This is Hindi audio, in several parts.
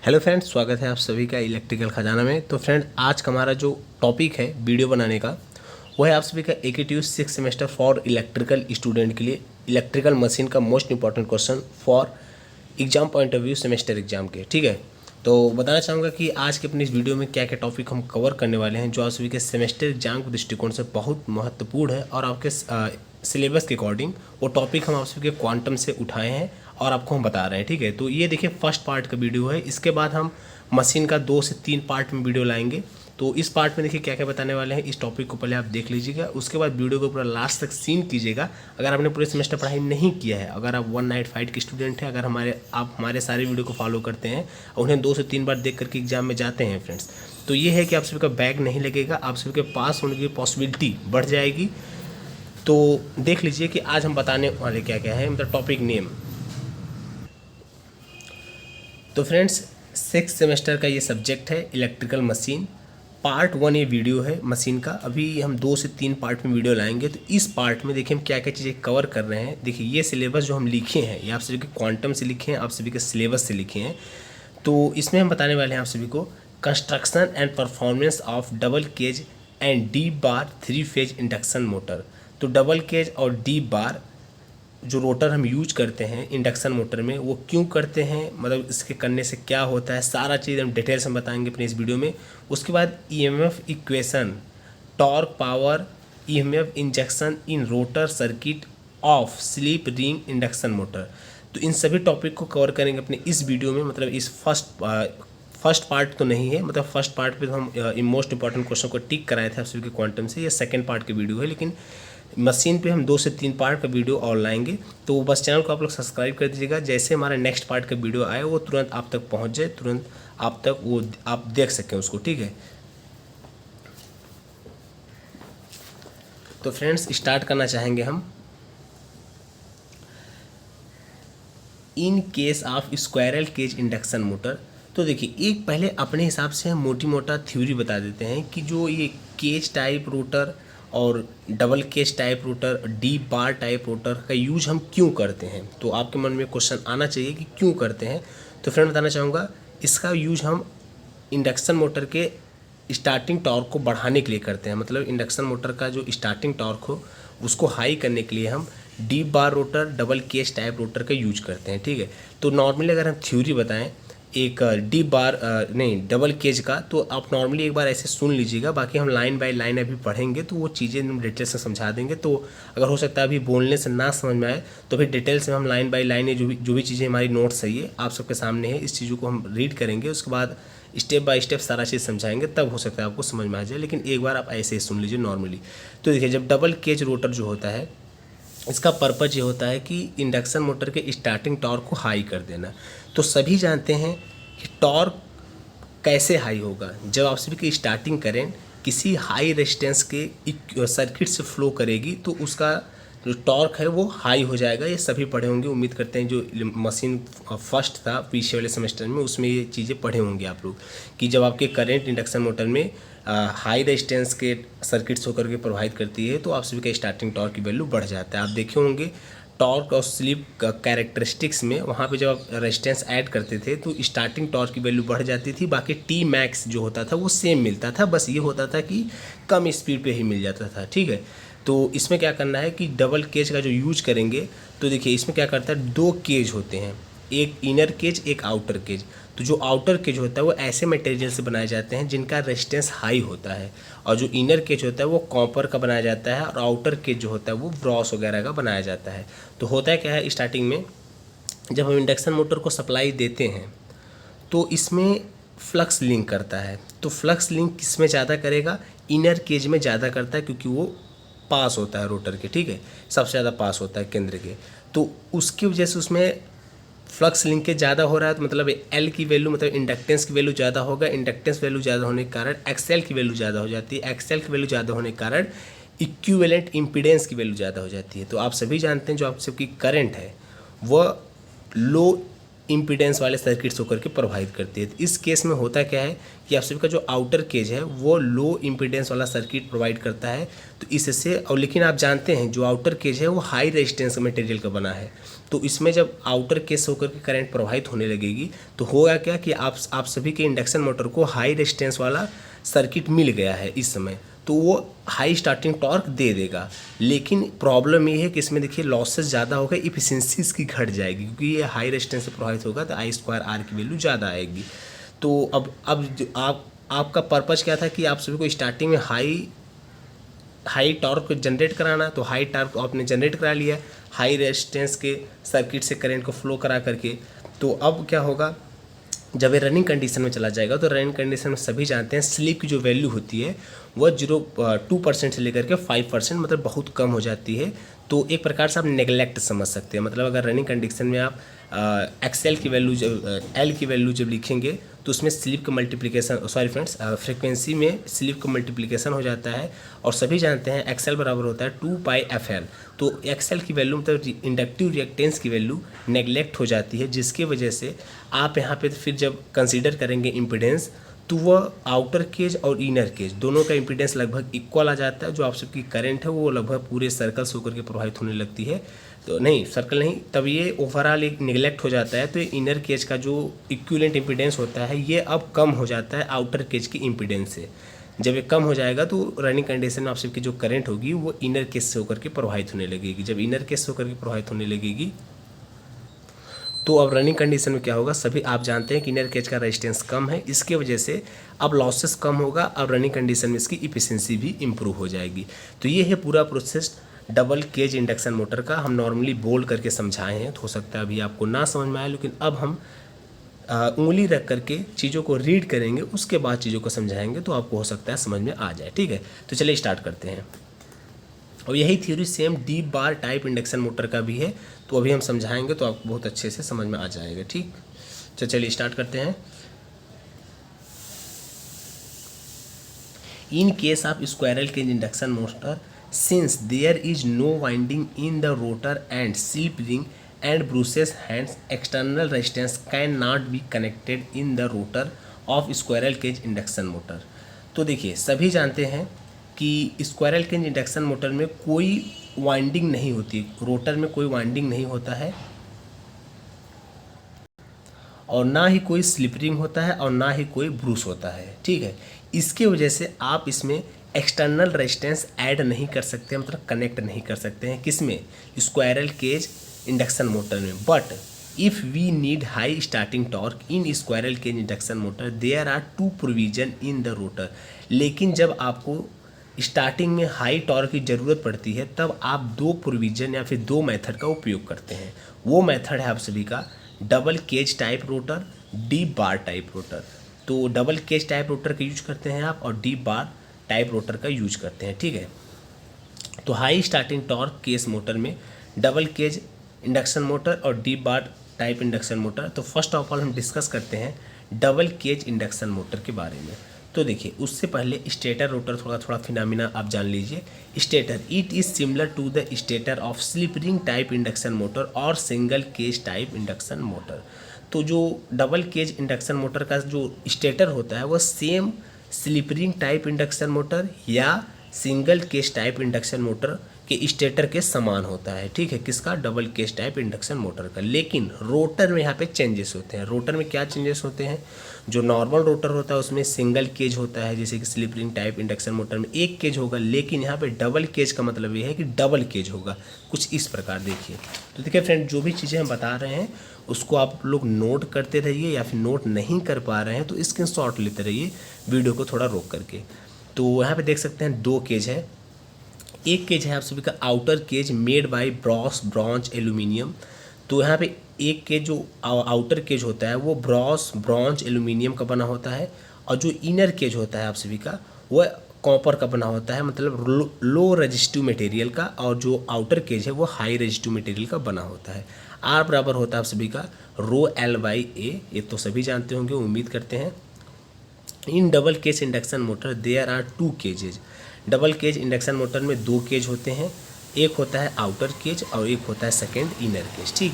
हेलो फ्रेंड्स, स्वागत है आप सभी का इलेक्ट्रिकल खजाना में। तो फ्रेंड, आज का हमारा जो टॉपिक है वीडियो बनाने का वो है आप सभी का AKTU 6 semester for electrical student के लिए इलेक्ट्रिकल मशीन का most important question for exam point of view semester exam के। ठीक है, तो बताना चाहूँगा कि आज के अपनी इस वीडियो में क्या क्या टॉपिक हम कवर करने वाले हैं जो आप सभी के सेमेस्टर एग्जाम के दृष्टिकोण से बहुत महत्वपूर्ण है और आपके सिलेबस के अकॉर्डिंग वो टॉपिक हम आप सभी के क्वांटम से उठाए हैं और आपको हम बता रहे हैं। ठीक है, तो ये देखिए फर्स्ट पार्ट का वीडियो है। इसके बाद हम मशीन का 2 से 3 पार्ट में वीडियो लाएंगे। तो इस पार्ट में देखिए क्या क्या बताने वाले हैं, इस टॉपिक को पहले आप देख लीजिएगा, उसके बाद वीडियो को पूरा लास्ट तक सीन कीजिएगा। अगर आपने पूरे सेमेस्टर पढ़ाई नहीं किया है, अगर आप 1 नाइट फाइट के स्टूडेंट हैं, अगर आप हमारे सारे वीडियो को फॉलो करते हैं और उन्हें 2 से 3 बार देख करके एग्जाम में जाते हैं फ्रेंड्स, तो ये है कि आप सभी का बैग नहीं लगेगा, आप सभी के पास होने की पॉसिबिलिटी बढ़ जाएगी। तो देख लीजिए कि आज हम बताने वाले क्या क्या है, मतलब टॉपिक नेम। तो फ्रेंड्स, 6 सेमेस्टर का ये सब्जेक्ट है इलेक्ट्रिकल मशीन। पार्ट 1 ये वीडियो है मशीन का। अभी हम 2 से 3 पार्ट में वीडियो लाएंगे। तो इस पार्ट में देखिए हम क्या क्या चीज़ें कवर कर रहे हैं। देखिए ये सिलेबस जो हम लिखे हैं ये आप सभी के क्वांटम से लिखे हैं, आप सभी के सिलेबस से लिखे हैं। तो इसमें हम बताने वाले हैं आप सभी को construction and performance of double cage and D bar 3 phase induction motor. तो डबल केज और डी बार जो रोटर हम यूज करते हैं इंडक्शन मोटर में, वो क्यों करते हैं, मतलब इसके करने से क्या होता है, सारा चीज़ हम डिटेल्स में बताएंगे अपने इस वीडियो में। उसके बाद EMF equation, torque power, EMF injection in rotor circuit of slip ring induction motor. तो इन सभी टॉपिक को कवर करेंगे अपने इस वीडियो में। मतलब इस फर्स्ट पार्ट तो नहीं है, मतलब फर्स्ट पार्ट पे तो हम मोस्ट इंपॉर्टेंट क्वेश्चन को टिक कराए थे आप सभी के क्वांटम से। ये सेकंड पार्ट की वीडियो है, लेकिन मशीन पे हम 2 से 3 पार्ट का वीडियो और लाएंगे। तो बस चैनल को आप लोग सब्सक्राइब कर दीजिएगा, जैसे हमारा नेक्स्ट पार्ट का वीडियो आए वो तुरंत आप तक पहुंच जाए, तुरंत आप तक वो आप देख सकें उसको। ठीक है, तो फ्रेंड्स स्टार्ट करना चाहेंगे हम। In case of squirrel cage induction motor, तो देखिए एक पहले अपने हिसाब से हम मोटी मोटा थ्योरी बता देते हैं कि जो ये केज टाइप रोटर और double cage type rotor, D bar type rotor का यूज हम क्यों करते हैं। तो आपके मन में क्वेश्चन आना चाहिए कि क्यों करते हैं। तो फ्रेंड बताना चाहूँगा, इसका यूज हम इंडक्शन मोटर के स्टार्टिंग टॉर्क को बढ़ाने के लिए करते हैं। मतलब इंडक्शन मोटर का जो स्टार्टिंग टॉर्क हो उसको हाई करने के लिए हम D bar rotor, double cage type rotor का यूज करते हैं। ठीक है, तो नॉर्मली अगर हम थ्योरी बताएं एक डी बार नहीं डबल केज का, तो आप नॉर्मली एक बार ऐसे सुन लीजिएगा, बाकी हम लाइन बाय लाइन अभी पढ़ेंगे तो वो चीज़ें हम डिटेल से समझा देंगे। तो अगर हो सकता है अभी बोलने से ना समझ में आए तो फिर डिटेल से हम लाइन बाय लाइन जो भी चीज़ें हमारी नोट्स है ये आप सबके सामने है, इस चीज़ों को हम रीड करेंगे, उसके बाद स्टेप बाय स्टेप सारा चीज़ समझाएंगे, तब हो सकता है आपको समझ में आ जाए। लेकिन एक बार आप ऐसे ही सुन लीजिए नॉर्मली। तो देखिए जब डबल केज रोटर जो होता है इसका पर्पज़ ये होता है कि इंडक्शन मोटर के स्टार्टिंग टॉर्क को हाई कर देना। तो सभी जानते हैं कि टॉर्क कैसे हाई होगा, जब आप सभी की स्टार्टिंग करेंट किसी हाई रेजिस्टेंस के सर्किट से फ्लो करेगी तो उसका जो टॉर्क है वो हाई हो जाएगा। ये सभी पढ़े होंगे, उम्मीद करते हैं। जो मशीन फर्स्ट था पीछे वाले सेमेस्टर में उसमें ये चीज़ें पढ़े होंगे आप लोग कि जब आपके करंट इंडक्शन मोटर में हाई रेजिस्टेंस के सर्किट्स होकर के प्रभावित करती है तो आप सभी का स्टार्टिंग टॉर्क की वैल्यू बढ़ जाता है। आप देखे होंगे टॉर्क और स्लिप कैरेक्टरिस्टिक्स में वहाँ पे जब आप रेजिस्टेंस ऐड करते थे तो स्टार्टिंग टॉर्क की वैल्यू बढ़ जाती थी, बाकी टी मैक्स जो होता था वो सेम मिलता था, बस ये होता था कि कम स्पीड पे ही मिल जाता था। ठीक है, तो इसमें क्या करना है कि डबल केज का जो यूज करेंगे, तो देखिए इसमें क्या करता है, 2 केज होते हैं, एक इनर केज एक आउटर केज। तो जो आउटर केज होता है वो ऐसे मटेरियल से बनाए जाते हैं जिनका रेजिस्टेंस हाई होता है, और जो इनर केज होता है वो कॉपर का बनाया जाता है, और आउटर केज जो होता है वो ब्रॉस वगैरह का बनाया जाता है। तो होता है क्या है, स्टार्टिंग में जब हम इंडक्शन मोटर को सप्लाई देते हैं तो इसमें फ्लक्स लिंक करता है। तो फ्लक्स लिंक किस में ज़्यादा करेगा, इनर केज में ज़्यादा करता है, क्योंकि वो पास होता है रोटर के। ठीक है, सबसे ज़्यादा पास होता है केंद्र के, तो उसकी वजह से उसमें फ्लक्स लिंकेज ज़्यादा हो रहा है। तो मतलब एल की वैल्यू, मतलब इंडक्टेंस की वैल्यू ज़्यादा होगा, इंडक्टेंस वैल्यू ज़्यादा होने के कारण एक्सएल की वैल्यू ज़्यादा हो जाती है, एक्सएल की वैल्यू ज़्यादा होने के कारण इक्विवेलेंट इम्पीडेंस की वैल्यू ज़्यादा हो जाती है। तो आप सभी जानते हैं जो आप सबकी करंट है वह लो इम्पीडेंस वाले सर्किट्स होकर के प्रभावित करती है। तो इस केस में होता क्या है कि आप सभी का जो आउटर केज है वो लो इम्पीडेंस वाला सर्किट प्रोवाइड करता है। तो इससे और लेकिन आप जानते हैं जो आउटर केज है वो हाई रेजिस्टेंस मटेरियल का बना है। तो इसमें जब आउटर केज होकर के करंट प्रवाहित होने लगेगी तो होगा क्या कि आप सभी के इंडक्शन मोटर को हाई रेजिस्टेंस वाला सर्किट मिल गया है इस समय, तो वो हाई स्टार्टिंग टॉर्क दे देगा। लेकिन प्रॉब्लम ये है कि इसमें देखिए लॉसेस ज़्यादा होगा, इफिशिएंसी इसकी घट जाएगी क्योंकि ये हाई रेजिस्टेंस से प्रभावित होगा तो I²R की वैल्यू ज़्यादा आएगी। तो अब आपका पर्पज़ क्या था कि आप सभी को स्टार्टिंग में हाई टॉर्क जनरेट कराना, तो हाई टॉर्क आपने जनरेट करा लिया हाई रेजिस्टेंस के सर्किट से करंट को फ्लो करा करके। तो अब क्या होगा, जब ये रनिंग कंडीशन में चला जाएगा तो रनिंग कंडीशन में सभी जानते हैं स्लीप की जो वैल्यू होती है वह 0.2% से लेकर के 5% मतलब बहुत कम हो जाती है। तो एक प्रकार से आप नेगलेक्ट समझ सकते हैं। मतलब अगर रनिंग कंडीशन में आप एक्सएल की वैल्यू एल की वैल्यू जब लिखेंगे तो उसमें स्लीप का मल्टीप्लिकेशन फ्रीक्वेंसी में स्लीप का मल्टीप्लिकेशन हो जाता है। और सभी जानते हैं एक्सएल बराबर होता है 2πfl। तो एक्सएल की वैल्यू मतलब इंडक्टिव रिएक्टेंस की वैल्यू नेगलेक्ट हो जाती है, जिसकी वजह से आप यहाँ पे फिर जब कंसीडर करेंगे इम्पीडेंस तो वह आउटर केज और इनर केज दोनों का इम्पीडेंस लगभग इक्वल आ जाता है। जो आप सबकी करंट है वो लगभग पूरे सर्कल्स होकर के प्रभावित होने लगती है। तो नहीं सर्कल नहीं, तब ये ओवरऑल एक निगलेक्ट हो जाता है। तो इनर केज का जो इक्विवेलेंट इम्पीडेंस होता है ये अब कम हो जाता है आउटर केज की इम्पीडेंस से। जब ये कम हो जाएगा तो रनिंग कंडीशन में आप सबकी जो करंट होगी वो इनर केज से होकर के प्रभावित होने लगेगी। जब इनर केज से होकर के प्रभावित होने लगेगी तो अब रनिंग कंडीशन में क्या होगा, सभी आप जानते हैं कि इनर केज का रेजिस्टेंस कम है, इसके वजह से अब लॉसेस कम होगा। अब रनिंग कंडीशन में इसकी इफिशिएंसी भी इम्प्रूव हो जाएगी। तो ये है पूरा process double cage induction motor का। हम नॉर्मली बोल करके समझाए हैं, तो हो सकता है अभी आपको ना समझ में आए, लेकिन अब हम उंगली रख करके चीज़ों को रीड करेंगे, उसके बाद चीज़ों को समझाएंगे तो आपको हो सकता है समझ में आ जाए। ठीक है, तो चलिए स्टार्ट करते हैं। और यही theory same deep bar type induction motor का भी है, तो अभी हम समझाएंगे तो आपको बहुत अच्छे से समझ में आ जाएगा। ठीक, तो चलिए स्टार्ट करते हैं। In case of squirrel cage induction motor, since there is no winding in the rotor and slip ring and Bruce's hands, external resistance cannot be connected in the rotor of squirrel cage induction motor। तो देखिए सभी जानते हैं कि स्क्वायरल केज इंडक्शन मोटर में कोई वाइंडिंग नहीं होती, रोटर में कोई वाइंडिंग नहीं होता है और ना ही कोई स्लिप रिंग होता है और ना ही कोई ब्रूस होता है। ठीक है, इसके वजह से आप इसमें एक्सटर्नल रेजिस्टेंस ऐड नहीं कर सकते, मतलब कनेक्ट नहीं कर सकते हैं किसमें, स्क्वायरल केज इंडक्शन मोटर में। But if we need high starting torque in squirrel cage induction motor there are 2 provision in the rotor. लेकिन जब आपको स्टार्टिंग में हाई टॉर्क की ज़रूरत पड़ती है तब आप 2 प्रोविजन या फिर 2 मेथड का उपयोग करते हैं। वो मेथड है आप सभी का double cage type rotor, deep bar type rotor. तो डबल केज टाइप रोटर का यूज करते हैं आप और डीप बार टाइप रोटर का यूज करते हैं। ठीक है, तो high starting torque case motor में डबल केज इंडक्शन मोटर और deep bar type induction motor. तो फर्स्ट ऑफ ऑल हम डिस्कस करते हैं डबल केज इंडक्शन मोटर के बारे में। तो देखिए उससे पहले स्टेटर रोटर थोड़ा फिनोमिना आप जान लीजिए। Stator, it is similar to the stator of slip ring type induction motor और single cage type induction motor. तो जो डबल केज इंडक्शन मोटर का जो स्टेटर होता है वह same slip ring type induction motor या single cage type induction motor के स्टेटर के समान होता है। ठीक है, किसका, double cage type induction motor का। लेकिन रोटर में यहाँ पे चेंजेस होते हैं। रोटर में क्या चेंजेस होते हैं, जो नॉर्मल रोटर होता है उसमें सिंगल केज होता है, जैसे कि slip ring type induction motor में एक केज होगा, लेकिन यहाँ पे डबल केज का मतलब ये है कि डबल केज होगा। कुछ इस प्रकार देखिए। तो देखिए फ्रेंड, जो भी चीज़ें हम बता रहे हैं उसको आप लोग नोट करते रहिए, या फिर नोट नहीं कर पा रहे हैं तो स्क्रीनशॉट लेते रहिए वीडियो को थोड़ा रोक करके। तो यहाँ पे देख सकते हैं 2 केज है। एक केज है आप सभी का outer cage made by brass bronze aluminium. तो यहाँ पे एक केज जो आउटर केज होता है वो ब्रॉस ब्रॉन्ज एल्यूमिनियम का बना होता है, और जो इनर केज होता है आप सभी का वह कॉपर का बना होता है, मतलब लो रेजिस्टिव मटेरियल का, और जो आउटर केज है वो हाई रेजिस्टिव मटेरियल का बना होता है। आर बराबर होता है आप सभी का ρL/A, ये तो सभी जानते होंगे, उम्मीद करते हैं। In double cage induction motor there are 2 cages. Double cage induction motor में 2 केज होते हैं, एक होता है आउटर केज और एक होता है सेकेंड इनर केज। ठीक,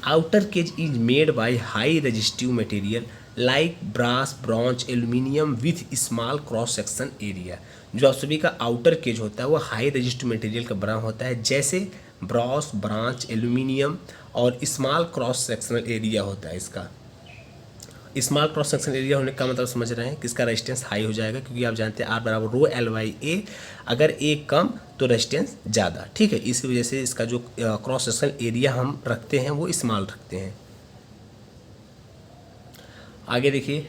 outer cage is made by high resistive material like brass, bronze, aluminium with small cross section area. जो आप सभी का आउटर केज होता है वो हाई रेजिस्टिव मटेरियल का बना होता है, जैसे ब्रॉस, ब्रांच, एल्यूमिनियम और स्मॉल क्रॉस सेक्शनल एरिया होता है। इसका स्मॉल क्रॉस सेक्शन एरिया होने का मतलब समझ रहे हैं कि इसका रेजिस्टेंस हाई हो जाएगा, क्योंकि आप जानते हैं R बराबर रो L बाई ए, अगर ए कम तो रेजिस्टेंस ज़्यादा। ठीक है, इसी वजह से इसका जो क्रॉस सेक्शन एरिया हम रखते हैं वो स्मॉल रखते हैं। आगे देखिए,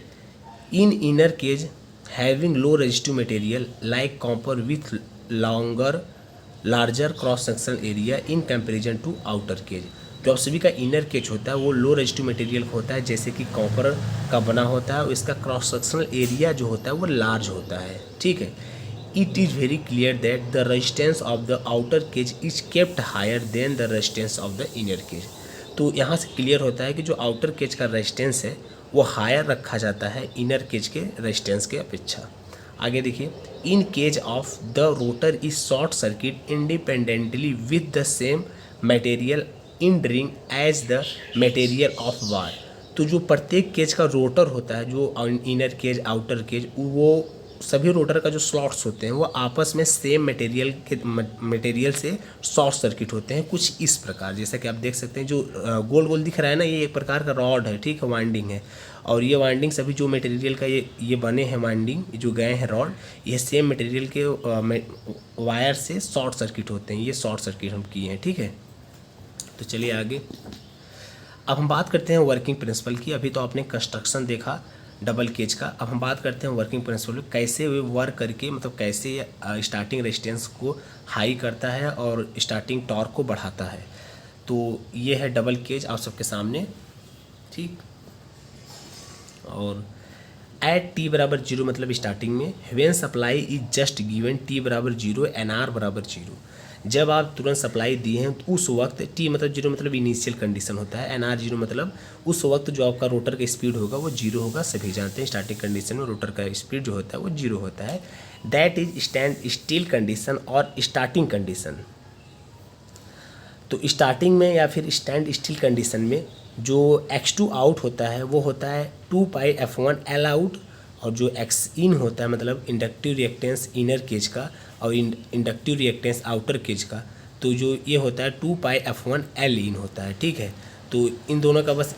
in inner cage having low resistive material like copper with larger cross section area in comparison to outer cage. जो आप सभी का इनर केज होता है वो लो रेजिस्टिव मटेरियल होता है, जैसे कि कॉपर का बना होता है और इसका क्रॉस सेक्शनल एरिया जो होता है वो लार्ज होता है। ठीक है, it is very clear that the resistance of the outer cage is kept higher than the resistance of the inner cage. तो यहाँ से क्लियर होता है कि जो आउटर केज का रेजिस्टेंस है वो हायर रखा जाता है इनर केज के रेजिस्टेंस के अपेक्षा। आगे देखिए, in cage of the rotor is short circuit independently with the same material in ring as the material of bar. तो जो प्रत्येक केज का रोटर होता है, जो इनर केज, आउटर केज, वो सभी रोटर का जो स्लॉट्स होते हैं वो आपस में सेम मटेरियल से शॉर्ट सर्किट होते हैं। कुछ इस प्रकार, जैसा कि आप देख सकते हैं, जो गोल गोल दिख रहा है ना, ये एक प्रकार का रॉड है। ठीक है, वाइंडिंग है, और ये वाइंडिंग सभी जो मटेरियल का ये बने हैं वाइंडिंग, जो गए हैं रॉड, ये सेम मटेरियल के वायर से शॉर्ट सर्किट होते हैं। ये शॉर्ट सर्किट हम किए हैं। ठीक है, तो चलिए आगे। अब हम बात करते हैं वर्किंग प्रिंसिपल की। अभी तो आपने कंस्ट्रक्शन देखा डबल केज का, अब हम बात करते हैं वर्किंग प्रिंसिपल, कैसे वे वर्क करके, मतलब कैसे स्टार्टिंग रेजिस्टेंस को हाई करता है और स्टार्टिंग टॉर्क को बढ़ाता है। तो ये है डबल केज आप सबके सामने। ठीक, और एट टी बराबर 0 मतलब स्टार्टिंग में, when supply is just given T बराबर 0 एन आर बराबर 0। जब आप तुरंत सप्लाई दिए हैं तो उस वक्त टी मतलब 0 मतलब इनिशियल कंडीशन होता है, एन आर 0 मतलब उस वक्त जो आपका रोटर का स्पीड होगा वो 0 होगा। सभी जानते हैं स्टार्टिंग कंडीशन में रोटर का स्पीड जो होता है वो 0 होता है। That is stand still condition और स्टार्टिंग कंडीशन। तो स्टार्टिंग में या फिर स्टैंड स्टिल कंडीशन में जो x2 आउट होता है वो होता है 2 पाई F1 L आउट, और जो x इन होता है मतलब इंडक्टिव रिएक्टेंस इनर केज का और इंडक्टिव रिएक्टेंस आउटर केज का, तो जो ये होता है 2 पाई F1 L इन होता है। ठीक है, तो इन दोनों का बस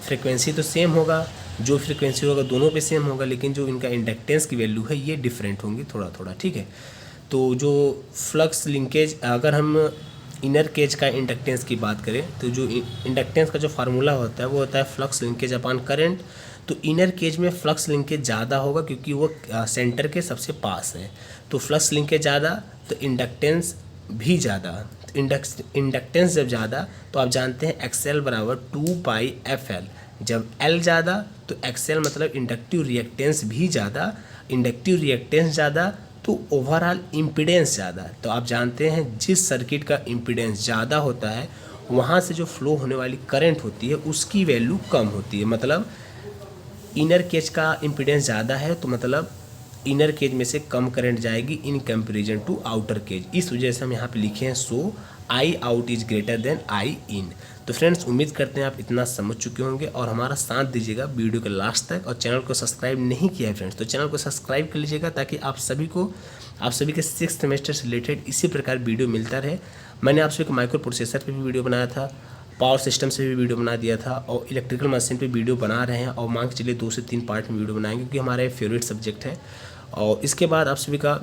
फ्रिक्वेंसी तो सेम होगा, जो फ्रिक्वेंसी होगा दोनों पे सेम होगा, लेकिन जो इनका इंडक्टेंस की वैल्यू है ये डिफरेंट होंगी थोड़ा थोड़ा। ठीक है, तो जो फ्लक्स लिंकेज, अगर हम इनर केज का इंडक्टेंस की बात करें तो जो इंडक्टेंस का जो फार्मूला होता है वो होता है फ्लक्स लिंकेज अपॉन करंट। तो इनर केज में फ्लक्स लिंकेज ज़्यादा होगा क्योंकि वो सेंटर के सबसे पास है, तो फ्लक्स लिंकेज ज़्यादा तो इंडक्टेंस भी ज़्यादा। इंडक्टेंस जब ज़्यादा तो आप जानते हैं XL बराबर 2 पाई FL। जब L ज़्यादा तो XL मतलब इंडक्टिव रिएक्टेंस भी ज़्यादा, इंडक्टिव रिएक्टेंस ज़्यादा तो ओवरऑल इम्पीडेंस ज़्यादा। तो आप जानते हैं जिस सर्किट का इम्पीडेंस ज़्यादा होता है वहाँ से जो फ्लो होने वाली करंट होती है उसकी वैल्यू कम होती है। मतलब इनर केज का इम्पीडेंस ज़्यादा है तो मतलब इनर केज में से कम करंट जाएगी in comparison to outer cage. इस वजह से हम यहाँ पे लिखे हैं so I out is greater than I in. तो फ्रेंड्स, उम्मीद करते हैं आप इतना समझ चुके होंगे और हमारा साथ दीजिएगा वीडियो के लास्ट तक। और चैनल को सब्सक्राइब नहीं किया है फ्रेंड्स तो चैनल को सब्सक्राइब कर लीजिएगा, ताकि आप सभी के 6th सेमेस्टर से रिलेटेड इसी प्रकार वीडियो मिलता रहे। मैंने आप सभी को माइक्रो प्रोसेसर पर भी वीडियो बनाया था, पावर सिस्टम से भी वीडियो बना दिया था, और इलेक्ट्रिकल मशीन पे वीडियो बना रहे हैं, और मान के चलिए 2 से 3 पार्ट में वीडियो बनाएंगे क्योंकि हमारा फेवरेट सब्जेक्ट है। और इसके बाद आप सभी का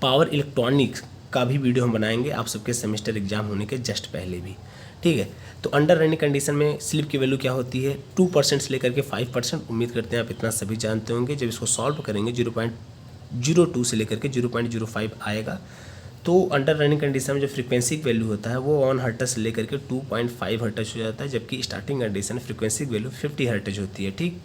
पावर इलेक्ट्रॉनिक्स का भी वीडियो हम बनाएंगे आप सबके सेमेस्टर एग्जाम होने के जस्ट पहले भी। ठीक है, तो अंडर रनिंग कंडीशन में स्लिप की वैल्यू क्या होती है 2% से लेकर के 5%। उम्मीद करते हैं आप इतना सभी जानते होंगे। जब इसको सॉल्व करेंगे 0.02 से लेकर के 0.05 आएगा। तो अंडर रनिंग कंडीशन में जो फ्रीक्वेंसी की वैल्यू होता है वो 1 हर्ट्ज से लेकर के 2.5 हर्ट्ज हो जाता है, जबकि स्टार्टिंग कंडीशन फ्रीक्वेंसी की वैल्यू 50 हर्ट्ज होती है। ठीक,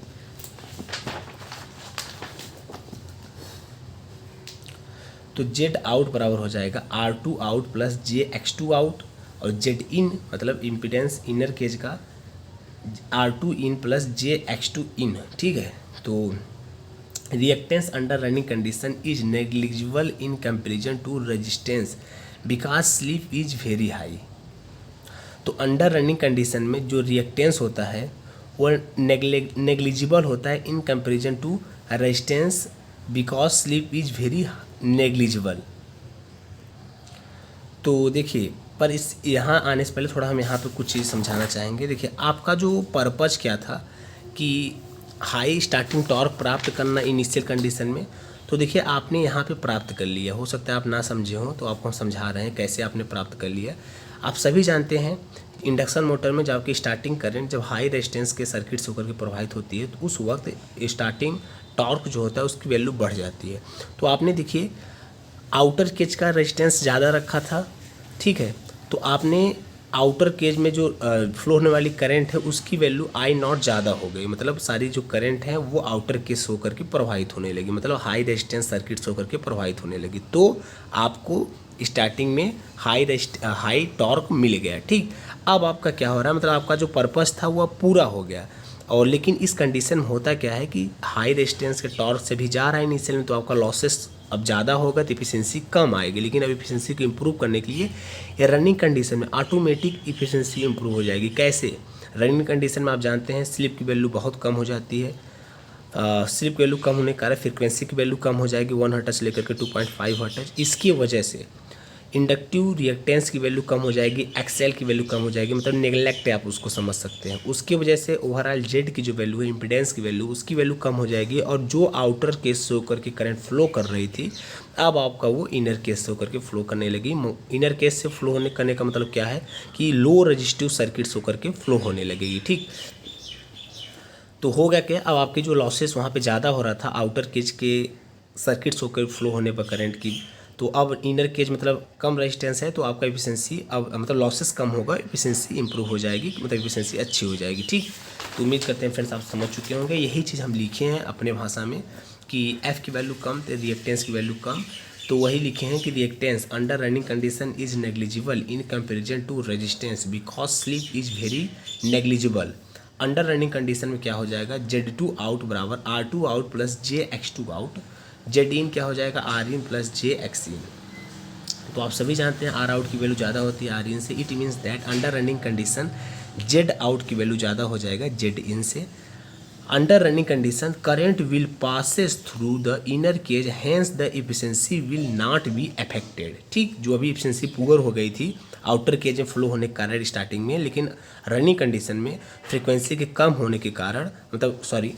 तो Z आउट बराबर हो जाएगा R2 out plus JX2 out, और Z इन मतलब इम्पीडेंस इनर केज का R2 इन प्लस JX2 इन। ठीक है, तो reactance under running condition is negligible in comparison to resistance because slip is very high. तो अंडर रनिंग कंडीशन में जो रिएक्टेंस होता है वो नेग्लिजिबल होता है in comparison to resistance because slip is very negligible. तो देखिए, पर इस यहाँ आने से पहले थोड़ा हम यहाँ पे कुछ चीज़ समझाना चाहेंगे। देखिए, आपका जो पर्पज़ क्या था कि हाई स्टार्टिंग टॉर्क प्राप्त करना इनिशियल कंडीशन में, तो देखिए आपने यहाँ पे प्राप्त कर लिया। हो सकता है आप ना समझे हो, तो आपको हम समझा रहे हैं कैसे आपने प्राप्त कर लिया। आप सभी जानते हैं इंडक्शन मोटर में जब आपकी स्टार्टिंग करंट जब हाई रेजिस्टेंस के सर्किट से होकर के प्रवाहित होती है, तो उस वक्त स्टार्टिंग टॉर्क जो होता है उसकी वैल्यू बढ़ जाती है। तो आपने देखिए आउटर केज का रेजिस्टेंस ज़्यादा रखा था, ठीक है, तो आपने आउटर केज में जो फ्लो होने वाली करंट है उसकी वैल्यू आई नॉट ज़्यादा हो गई, मतलब सारी जो करंट है वो आउटर केज से होकर के प्रवाहित होने लगी, मतलब हाई रेजिस्टेंस सर्किट से होकर के प्रवाहित होने लगी। तो आपको स्टार्टिंग में हाई टॉर्क मिल गया, ठीक। अब आपका क्या हो रहा है, मतलब आपका जो पर्पस था वो पूरा हो गया। और लेकिन इस कंडीशन में होता क्या है कि हाई रेजिस्टेंस के टॉर्क से भी जा रहा है इनिशियल में, तो आपका लॉसेस अब ज़्यादा होगा तो इफिशिएंसी कम आएगी। लेकिन अब इफिशिएंसी को इम्प्रूव करने के लिए या रनिंग कंडीशन में ऑटोमेटिक इफिशिएंसी इम्प्रूव हो जाएगी। कैसे? रनिंग कंडीशन में आप जानते हैं स्लिप की वैल्यू बहुत कम हो जाती है। स्लिप की वैल्यू कम होने के कारण फ्रीक्वेंसी की वैल्यू कम हो जाएगी 1 हर्ट्ज से लेकर के 2.5 हर्ट्ज। इसकी वजह से इंडक्टिव रिएक्टेंस की वैल्यू कम हो जाएगी, एक्सएल की वैल्यू कम हो जाएगी, मतलब नेगलेक्ट है, आप उसको समझ सकते हैं। उसकी वजह से ओवरऑल जेड की जो वैल्यू है, इम्पीडेंस की वैल्यू, उसकी वैल्यू कम हो जाएगी। और जो आउटर केस से होकर के करंट फ्लो कर रही थी, अब आपका वो इनर केस से होकर के फ्लो करने लगी। इनर केस से फ्लो होने करने का मतलब क्या है कि लो रजिस्टिव सर्किट से होकर के फ्लो होने लगेगी, ठीक। तो हो गया क्या, अब आपके जो लॉसेस वहाँ पे ज़्यादा हो रहा था आउटर केज के सर्किट्स होकर फ्लो होने पर करंट की, तो अब इनर केज मतलब कम रेजिस्टेंस है, तो आपका एफिशिएंसी अब मतलब लॉसेस कम होगा, एफिशिएंसी इंप्रूव हो जाएगी, मतलब एफिशिएंसी अच्छी हो जाएगी, ठीक। तो उम्मीद करते हैं फ्रेंड्स आप समझ चुके होंगे। यही चीज़ हम लिखे हैं अपने भाषा में कि एफ़ की वैल्यू कम तो रिएक्टेंस की वैल्यू कम, तो वही लिखे हैं कि reactance under running condition is negligible in comparison to resistance because slip is very negligible. Under running condition में क्या हो जाएगा, Z2 आउट बराबर R2 out plus JX2 out, Z in क्या हो जाएगा R in plus JX in. तो आप सभी जानते हैं R आउट की वैल्यू ज़्यादा होती है R इन से, it means that under running condition Z out की वैल्यू ज़्यादा हो जाएगा Z इन से। Under running condition current will passes through the inner cage, hence the efficiency will not be affected, ठीक। जो अभी एफिशिएंसी पुअर हो गई थी आउटर केज में फ्लो होने के कारण स्टार्टिंग में, लेकिन रनिंग कंडीशन में फ्रीक्वेंसी के कम होने के कारण, मतलब सॉरी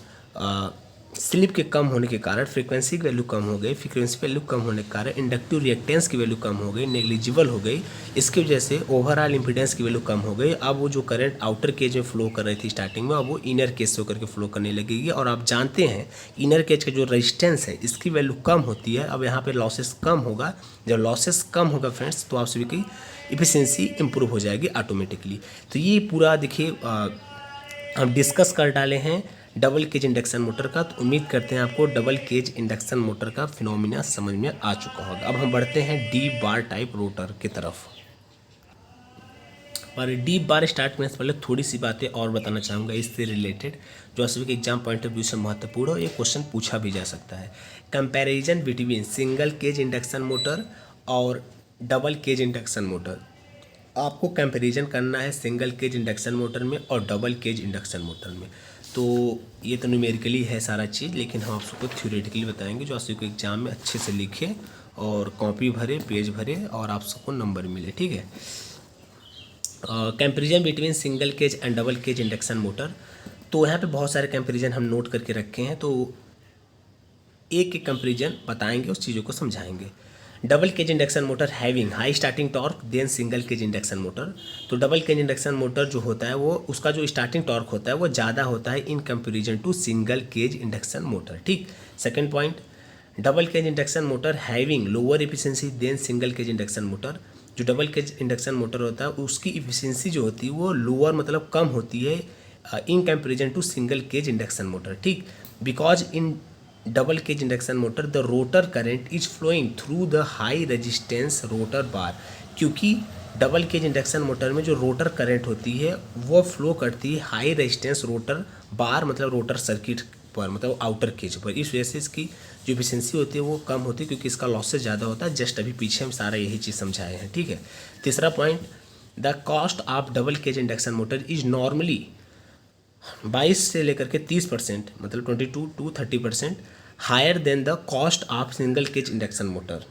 स्लिप के कम होने के कारण फ्रीक्वेंसी की वैल्यू कम हो गई, फ्रीक्वेंसी वैल्यू कम होने के कारण इंडक्टिव रिएक्टेंस की वैल्यू कम हो गई, नेग्लिजिबल हो गई। इसकी वजह से ओवरऑल इंपीडेंस की वैल्यू कम हो गई। अब वो जो करंट आउटर केज में फ्लो कर रही थी स्टार्टिंग में, अब वो इनर केज से होकर के फ्लो करने लगेगी। और आप जानते हैं इनर केज का जो रेजिस्टेंस है इसकी वैल्यू कम होती है। अब यहाँ पर लॉसेस कम होगा, जब लॉसेस कम होगा फ्रेंड्स तो आप सभी की इफिशिएंसी इंप्रूव हो जाएगी ऑटोमेटिकली। तो ये पूरा देखिए हम डिस्कस कर डाले हैं डबल केज इंडक्शन मोटर का। तो उम्मीद करते हैं आपको डबल केज इंडक्शन मोटर का फिनोमिना समझ में आ चुका होगा। अब हम बढ़ते हैं डीप बार टाइप रोटर की तरफ। और डीप बार स्टार्ट करने से पहले थोड़ी सी बातें और बताना चाहूँगा इससे रिलेटेड, जो सभी के एग्जाम पॉइंट ऑफ व्यू से महत्वपूर्ण है। ये क्वेश्चन पूछा भी जा सकता है। Comparison between single cage induction motor और डबल केज इंडक्शन मोटर। आपको कंपैरिजन करना है सिंगल केज इंडक्शन मोटर में और डबल केज इंडक्शन मोटर में। तो ये तो न्यूमेरिकली है सारा चीज़, लेकिन हम आप सबको थ्योरेटिकली बताएंगे जो आप सबको एग्जाम में अच्छे से लिखे और कॉपी भरे, पेज भरे और आप सबको नंबर मिले, ठीक है। Comparison between single cage and double cage induction motor. तो यहाँ पे बहुत सारे कंपैरिजन हम नोट करके रखे हैं, तो एक एक कंपैरिजन बताएंगे, उस चीज़ों को समझाएंगे। Double cage induction motor having high starting torque than single cage induction motor. तो डबल केज इंडक्शन मोटर जो होता है वो उसका जो स्टार्टिंग टॉर्क होता है वो ज़्यादा होता है in comparison to single cage induction motor, ठीक। Second point, double cage induction motor having lower efficiency than single cage induction motor. जो डबल केज इंडक्शन मोटर होता है उसकी इफिशिएंसी जो होती है वो लोअर मतलब कम होती है in comparison to single cage induction motor, ठीक। Because in double cage induction motor the rotor current is flowing through the high resistance rotor bar. क्योंकि डबल केज इंडक्शन मोटर में जो रोटर करंट होती है वो फ्लो करती है हाई रेजिस्टेंस रोटर बार, मतलब रोटर सर्किट पर, मतलब आउटर केज पर। इस वजह से इसकी जो एफिशिएंसी होती है वो कम होती है क्योंकि इसका लॉसेस ज़्यादा होता है। जस्ट अभी पीछे हम सारा यही चीज़ समझाए हैं, ठीक है। तीसरा point, the cost of double cage induction motor is normally 22 से लेकर के 30%, मतलब 22 to 30% higher than the cost of single cage induction motor.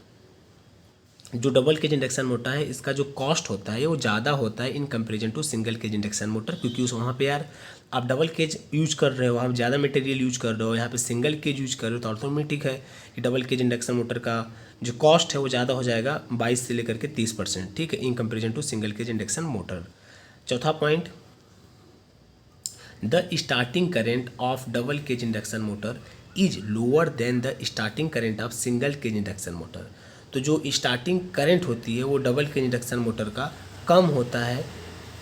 जो डबल केज इंडक्शन मोटर है इसका जो कॉस्ट होता है वो ज़्यादा होता है in comparison to single cage induction motor, क्योंकि उस वहाँ पे यार आप डबल केज यूज कर रहे हो, आप ज़्यादा मटेरियल यूज कर रहे हो, यहाँ पे सिंगल केज यूज कर रहे हो, तो ऑटोमेटिक है कि डबल केज इंडक्शन मोटर का जो कॉस्ट है वो ज़्यादा हो जाएगा 22 से लेकर के 30%, ठीक है, in comparison to single cage induction motor. चौथा point, the starting current of double cage induction motor is lower than the starting current of single cage induction motor. तो जो स्टार्टिंग करंट होती है वो डबल केज इंडक्शन मोटर का कम होता है,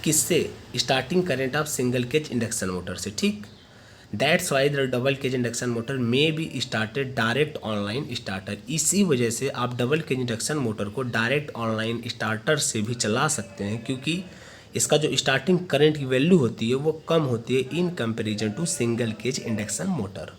किससे? Starting current of single cage induction motor से, ठीक। That's why the double cage induction motor may be started direct online starter. इसी वजह से आप डबल केज इंडक्शन मोटर को डायरेक्ट ऑनलाइन स्टार्टर से भी चला सकते हैं, क्योंकि इसका जो स्टार्टिंग करंट की वैल्यू होती है वो कम होती है in comparison to single cage induction motor.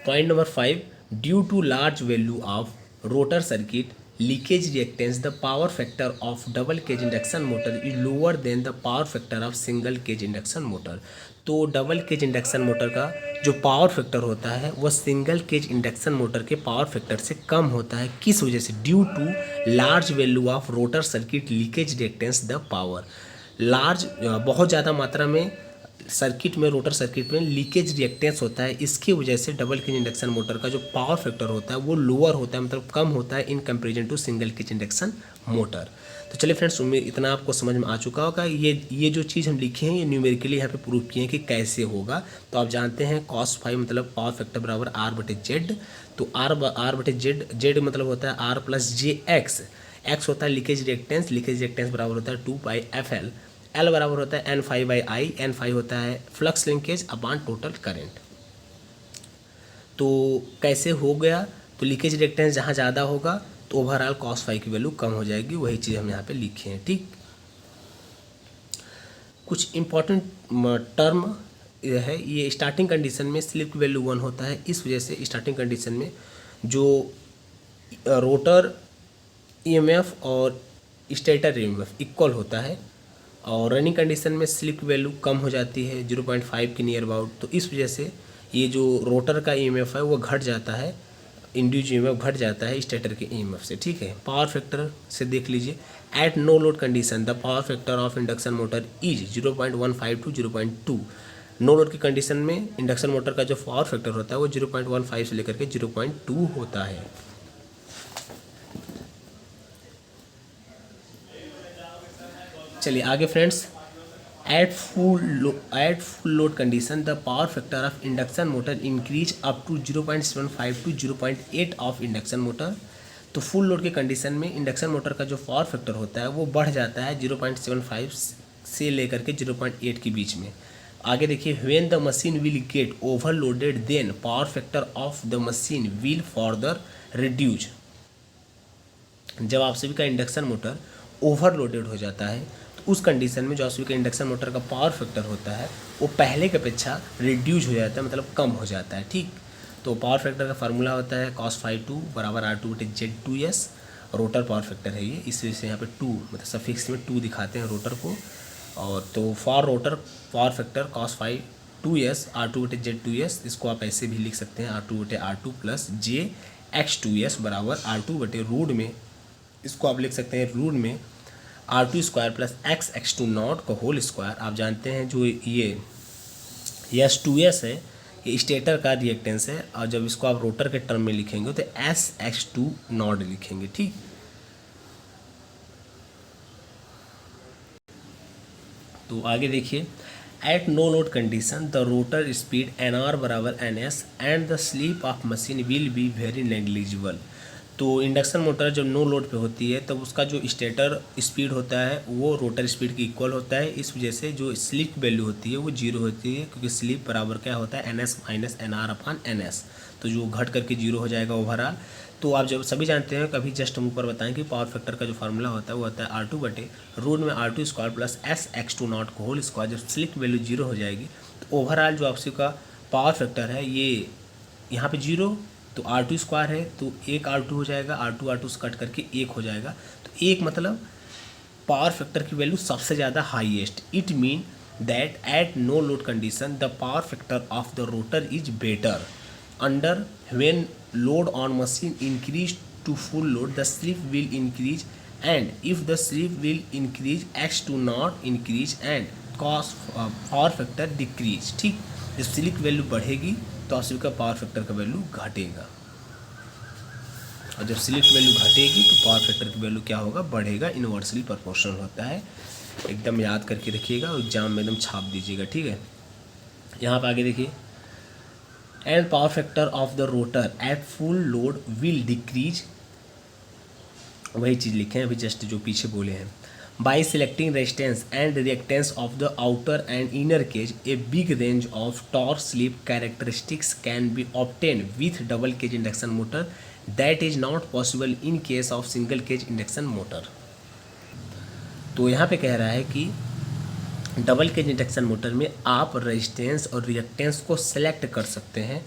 Point number 5, due to large value of rotor circuit leakage reactance the power factor of double cage induction motor is lower than the power factor of single cage induction motor. तो डबल केज इंडक्शन मोटर का जो पावर फैक्टर होता है वह सिंगल केज इंडक्शन मोटर के पावर फैक्टर से कम होता है। किस वजह से? Due to large value of rotor circuit leakage reactance the power. Large, बहुत ज़्यादा मात्रा में सर्किट में, रोटर सर्किट में लीकेज रिएक्टेंस होता है, इसकी वजह से डबल केज इंडक्शन मोटर का जो पावर फैक्टर होता है वो लोअर होता है, मतलब कम होता है in comparison to single cage induction motor. तो चलिए फ्रेंड्स, उम्मीद इतना आपको समझ में आ चुका होगा। ये जो चीज़ हम लिखे हैं ये न्यूमेरिकली यहाँ पे प्रूव किए हैं कि कैसे होगा। तो आप जानते हैं cos फाइव मतलब पावर फैक्टर बराबर R/Z। तो R/Z मतलब होता है R + jX। X होता है लीकेज रिएक्टेंस बराबर होता है 2πfL। L बराबर होता है N∅/I, N∅ होता है flux linkage upon total current. तो कैसे हो गया? तो लीकेज रिएक्टेंस जहाँ ज़्यादा होगा तो ओवरऑल cos फाइव की वैल्यू कम हो जाएगी, वही चीज़ हम यहाँ पे लिखे हैं, ठीक। कुछ इम्पॉर्टेंट टर्म है, ये स्टार्टिंग कंडीशन में स्लिप की वैल्यू 1 होता है, इस वजह से स्टार्टिंग कंडीशन में जो रोटर ईएमएफ और स्टेटर ईएमएफ इक्वल होता है, और रनिंग कंडीशन में स्लिप की वैल्यू कम हो जाती है 0.5 के नियर अबाउट। तो इस वजह से ये जो रोटर का ईएमएफ है वो घट जाता है, इंड्यूस ईएमएफ घट जाता है स्टेटर के ईएमएफ से, ठीक है। पावर फैक्टर से देख लीजिए, at no load condition the power factor of induction motor is 0.15 to 0.2। No load की कंडीशन में इंडक्शन मोटर का जो पावर फैक्टर होता है वो 0.15 से लेकर के 0.2 होता है। चलिए आगे friends, at full load condition the power factor of induction motor increase up to 0.75 to 0.8 of induction motor. तो फुल लोड के कंडीशन में इंडक्शन मोटर का जो पावर फैक्टर होता है वो बढ़ जाता है 0.75 से लेकर के 0.8 के बीच में। आगे देखिए, when the machine will get overloaded then power factor of the machine will further reduce. जब आप सभी का इंडक्शन मोटर ओवरलोडेड हो जाता है तो उस कंडीशन में जो आप सभी का इंडक्शन मोटर का पावर फैक्टर होता है वो पहले की अपेक्षा रिड्यूज हो जाता है, मतलब कम हो जाता है, ठीक। तो पावर फैक्टर का फार्मूला होता है cos ∅2 बराबर R2/Z2S। रोटर पावर फैक्टर है ये, इस वजह से यहाँ पे 2 मतलब सफिक्स में 2 दिखाते हैं रोटर को। और तो for rotor power factor cos ∅2S R2/Z2S, इसको आप ऐसे भी लिख सकते हैं R2/R2 प्लस jX2S बराबर R2/रूट में, इसको आप लिख सकते हैं रूट में R2² प्लस XX2 का होल स्क्वायर। आप जानते हैं जो ये S2S है ये स्टेटर का रिएक्टेंस है, और जब इसको आप रोटर के टर्म में लिखेंगे तो SX2 लिखेंगे, ठीक। तो आगे देखिए, at no load condition the rotor speed NR बराबर NS and the slip of machine will be very negligible. तो इंडक्शन मोटर जब नो लोड पे होती है तब उसका जो स्टेटर स्पीड होता है वो रोटर स्पीड के इक्वल होता है, इस वजह से जो स्लिप वैल्यू होती है वो 0 होती है, क्योंकि स्लिप बराबर क्या होता है NS - NR/NS। तो जो घट करके 0 हो जाएगा ओवरऑल। तो आप जब सभी जानते हैं, कभी जस्ट हम ऊपर बताएं कि पावर फैक्टर का जो फार्मूला होता है वो होता है R2/रूट में R2² प्लस SX2 का होल स्क्वायर। जब स्लिप वैल्यू 0 हो जाएगी तो ओवरऑल जो आपसी का पावर फैक्टर है ये यहाँ पे 0 तो R2 स्क्वायर है तो एक R2 हो जाएगा, R2 से कट करके एक हो जाएगा। तो एक मतलब पावर फैक्टर की वैल्यू सबसे ज़्यादा highest. It mean that at no load condition the power factor of the rotor is better under when load on machine increase to full load the slip will increase and if the slip will increase X two not increase and cos power factor decrease. ठीक, जब स्लिप वैल्यू बढ़ेगी तो स्लिप का पावर फैक्टर का वैल्यू घटेगा, और जब स्लिप वैल्यू घटेगी तो पावर फैक्टर की वैल्यू क्या होगा, बढ़ेगा। इनवर्सली प्रोपोर्शनल होता है, एकदम याद करके रखिएगा और एग्जाम में एकदम छाप दीजिएगा। ठीक है, यहाँ पर आगे देखिए, and power factor of the rotor eight full load will decrease, वही चीज़ लिखे हैं अभी जस्ट जो पीछे बोले हैं। By selecting resistance and reactance of the outer and inner cage a big range of torque slip characteristics can be obtain with double cage induction motor that is not possible in case of single cage induction motor. तो यहाँ पे कह रहा है कि डबल केज इंडक्शन मोटर में आप रेजिस्टेंस और रिएक्टेंस को सेलेक्ट कर सकते हैं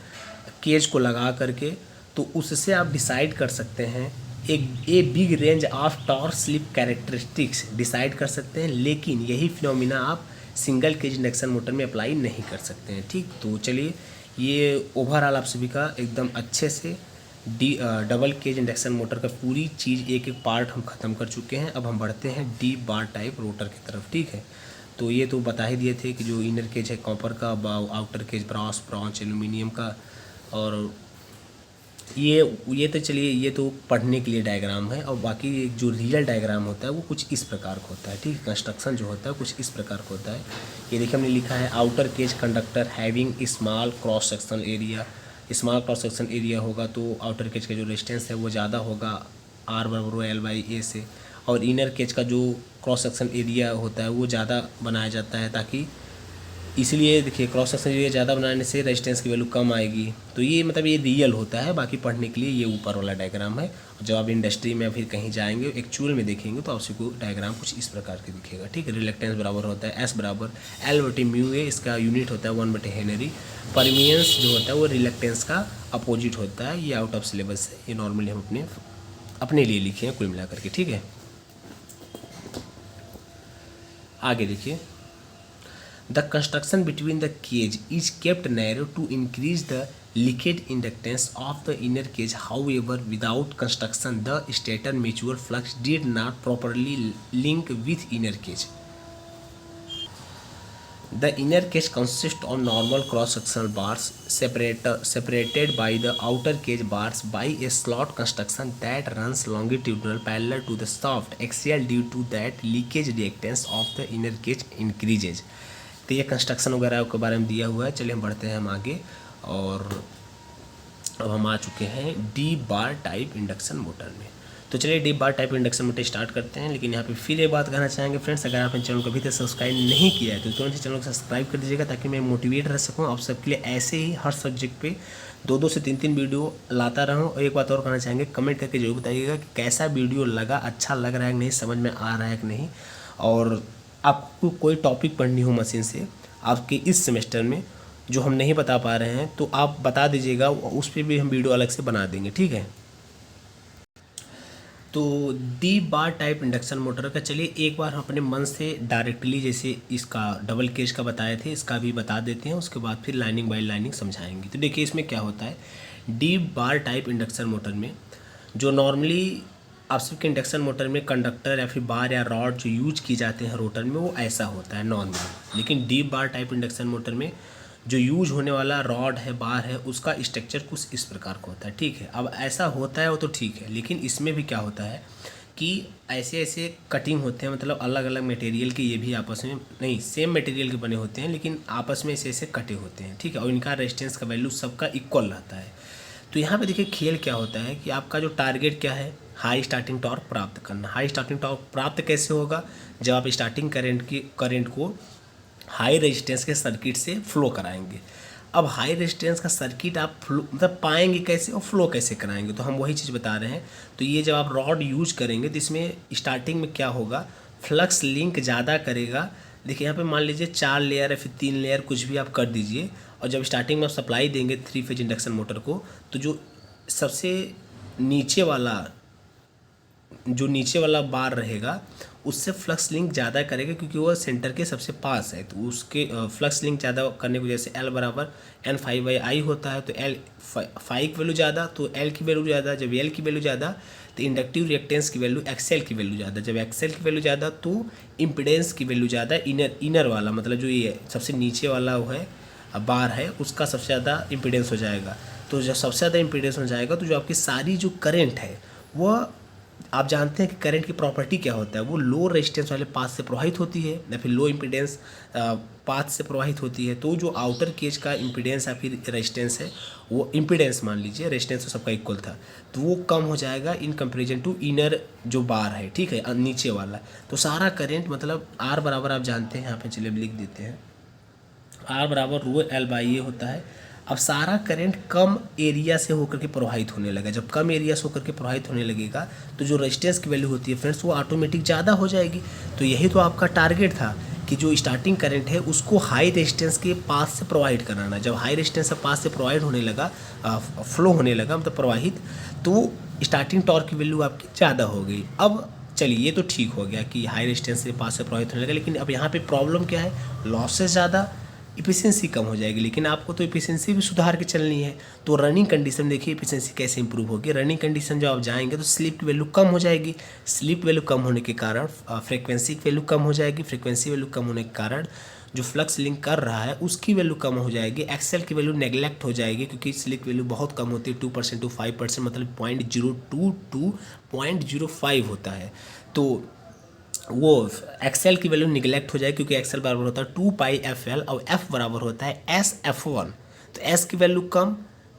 केज को लगा करके, तो उससे आप डिसाइड कर सकते हैं ए big range of torque slip characteristics decide कर सकते हैं, लेकिन यही फिनोमिना आप सिंगल केज इंडक्शन मोटर में अप्लाई नहीं कर सकते हैं। ठीक, तो चलिए ये ओवरऑल आप सभी का एकदम अच्छे से डबल केज इंडक्शन मोटर का पूरी चीज़ एक एक पार्ट हम ख़त्म कर चुके हैं। अब हम बढ़ते हैं डी बार टाइप रोटर की तरफ। ठीक है, तो ये तो बता ही दिए थे कि जो इनर केज है कॉपर का, outer cage brass bronze aluminium का, और ये तो चलिए ये तो पढ़ने के लिए डायग्राम है। और बाकी जो रियल डायग्राम होता है वो कुछ इस प्रकार का होता है। ठीक, कंस्ट्रक्शन जो होता है कुछ इस प्रकार का होता है। ये देखिए हमने लिखा है outer cage conductor having small cross section area. Small cross section area होगा तो आउटर केज का जो रेजिस्टेंस है वो ज़्यादा होगा R=L/A से, और इनर केज का जो क्रॉस सेक्शन एरिया होता है वो ज़्यादा बनाया जाता है, ताकि इसलिए देखिए क्रॉस सेक्शन एरिया ज़्यादा बनाने से रेजिस्टेंस की वैल्यू कम आएगी। तो ये मतलब ये रियल होता है, बाकी पढ़ने के लिए ये ऊपर वाला डायग्राम है। जब आप इंडस्ट्री में फिर कहीं जाएंगे एक्चुअल में देखेंगे तो आपको डायग्राम कुछ इस प्रकार के दिखेगा। ठीक है, रिलेक्टेंस बराबर होता है S=L/μA, इसका यूनिट होता है 1/हेनरी। परमियंस जो होता है वो रिलेक्टेंस का अपोजिट होता है। ये आउट ऑफ सिलेबस है, ये नॉर्मली हम अपने लिए लिखे हैं कुल मिलाकर के। ठीक है, आगे देखिए, the construction between the cage is kept narrow to increase the leakage inductance of the inner cage. However, without construction, the stator mutual flux did not properly link with inner cage. The inner cage consists of normal cross-sectional bars separated by the outer cage bars by a slot construction that runs longitudinal parallel to the shaft axial. Due to that, leakage reactance of the inner cage increases. तो ये कंस्ट्रक्शन वगैरह के बारे में दिया हुआ है। चलिए हम बढ़ते हैं हम आगे, और अब हम आ चुके हैं D bar type induction motor में। तो चलिए D bar type induction motor start करते हैं। लेकिन यहाँ पे फिर एक बात कहना चाहेंगे फ्रेंड्स, अगर आपने चैनल को अभी तक सब्सक्राइब नहीं किया है तो तुरंत ही चैनल को सब्सक्राइब कर दीजिएगा, ताकि मैं मोटिवेट रह सकूँ आप सबके लिए ऐसे ही हर सब्जेक्ट पे 2-2 से 3-3 वीडियो लाता रहूँ। और एक बात और कहना चाहेंगे, कमेंट करके जरूर बताइएगा कि कैसा वीडियो लगा, अच्छा लग रहा है कि नहीं, समझ में आ रहा है कि नहीं। और आपको कोई टॉपिक पढ़नी हो मशीन से आपके इस सेमेस्टर में जो हम नहीं बता पा रहे हैं तो आप बता दीजिएगा, उस पर भी हम वीडियो अलग से बना देंगे। ठीक है, तो D bar type induction motor का चलिए एक बार हम अपने मन से डायरेक्टली, जैसे इसका डबल केज का बताए थे, इसका भी बता देते हैं, उसके बाद फिर लाइनिंग बाय लाइनिंग समझाएंगे। तो देखिए इसमें क्या होता है, D bar type induction motor में जो नॉर्मली आप सबके इंडक्शन मोटर में कंडक्टर या फिर बार या रॉड जो यूज की जाते हैं रोटर में वो ऐसा होता है नॉर्मल। लेकिन D bar type induction motor में जो यूज होने वाला रॉड है, बार है, उसका स्ट्रक्चर कुछ इस प्रकार का होता है। ठीक है, अब ऐसा होता है वो तो ठीक है, लेकिन इसमें भी क्या होता है कि ऐसे ऐसे कटिंग होते हैं, मतलब अलग अलग मटेरियल के, ये भी आपस में नहीं सेम मटेरियल के बने होते हैं, लेकिन आपस में ऐसे ऐसे कटे होते हैं। ठीक है, और इनका रेजिस्टेंस का वैल्यू सबका इक्वल रहता है। तो यहाँ पे देखिए खेल क्या होता है कि आपका जो टारगेट क्या है, हाई स्टार्टिंग टॉर्क प्राप्त करना। हाई स्टार्टिंग टॉर्क प्राप्त कैसे होगा, जब आप स्टार्टिंग करंट को हाई रेजिस्टेंस के सर्किट से फ्लो कराएंगे। अब हाई रेजिस्टेंस का सर्किट आप फ्लो मतलब पाएंगे कैसे और फ्लो कैसे कराएंगे, तो हम वही चीज़ बता रहे हैं। तो ये जब आप रॉड यूज करेंगे तो इसमें स्टार्टिंग में क्या होगा, फ्लक्स लिंक ज़्यादा करेगा। देखिए यहाँ पे मान लीजिए 4 लेयर या फिर 3 लेयर कुछ भी आप कर दीजिए, और जब स्टार्टिंग में आप सप्लाई देंगे 3 फेज इंडक्शन मोटर को, तो जो सबसे नीचे वाला जो नीचे वाला बार रहेगा उससे फ्लक्स लिंक ज़्यादा करेगा, क्योंकि वो सेंटर के सबसे पास है। तो उसके फ्लक्स लिंक ज़्यादा करने को, जैसे L बराबर N∅I होता है, तो L फाई की वैल्यू ज़्यादा तो L की वैल्यू ज़्यादा। जब L की वैल्यू ज़्यादा तो इंडक्टिव रिएक्टेंस की वैल्यू XL की वैल्यू ज़्यादा। जब XL की वैल्यू ज़्यादा तो इम्पिडेंस की वैल्यू ज़्यादा। इनर वाला मतलब जो ये सबसे नीचे वाला वो है बार है, उसका सबसे ज़्यादा इम्पिडेंस हो जाएगा। तो जब सबसे ज़्यादा इम्पिडेंस हो जाएगा तो जो आपकी सारी जो करंट है वह, आप जानते हैं कि करंट की प्रॉपर्टी क्या होता है, वो लो रेजिस्टेंस वाले पाथ से प्रवाहित होती है या फिर लो इम्पीडेंस पाथ से प्रवाहित होती है। तो जो आउटर केज का इम्पीडेंस या फिर रेजिस्टेंस है, वो इम्पीडेंस मान लीजिए, रेजिस्टेंस तो सबका इक्वल था, तो वो कम हो जाएगा इन कंपेरिजन टू इनर जो बार है, ठीक है, नीचे वाला। तो सारा करंट मतलब R बराबर आप जानते हैं, यहाँ पे चलिए लिख देते हैं, R बराबर ρL/A होता है। अब सारा करंट कम एरिया से होकर के प्रवाहित होने लगा। जब कम एरिया से होकर के प्रवाहित होने लगेगा तो जो रेजिस्टेंस की वैल्यू होती है फ्रेंड्स, वो ऑटोमेटिक ज़्यादा हो जाएगी। तो यही तो आपका टारगेट था कि जो स्टार्टिंग करंट है उसको हाई रेजिस्टेंस के पास से प्रोवाइड कराना। जब हाई रेजिस्टेंस के पास से प्रोवाइड होने लगा, फ्लो होने लगा मतलब प्रवाहित, तो स्टार्टिंग टॉर्क की वैल्यू आपकी ज़्यादा हो गई। अब चलिए ये तो ठीक हो गया कि हाई रेजिस्टेंस के पास से प्रवाहित होने लगा, लेकिन अब यहाँ पे प्रॉब्लम क्या है, लॉसेस ज़्यादा, इफिशिएंसी कम हो जाएगी। लेकिन आपको तो इफिशिएंसी भी सुधार के चलनी है। तो रनिंग कंडीशन देखिए इफिशिएंसी कैसे इंप्रूव होगी। रनिंग कंडीशन जब आप जाएंगे तो स्लीप की वैल्यू कम हो जाएगी। स्लीप वैल्यू कम होने के कारण फ्रीक्वेंसी की वैल्यू कम हो जाएगी। फ्रीक्वेंसी वैल्यू कम होने के कारण जो फ्लक्स लिंक कर रहा है उसकी वैल्यू कम हो जाएगी। एक्सेल की वैल्यू नेग्लेक्ट हो जाएगी, क्योंकि स्लीप वैल्यू बहुत कम होती है, 2% to 5%, मतलब 0.02 to 0.05 होता है। तो वो एक्सेल की वैल्यू निगलेक्ट हो जाए, क्योंकि एक्सेल बराबर होता है 2πfl और एफ बराबर होता है SF1। तो एस की वैल्यू कम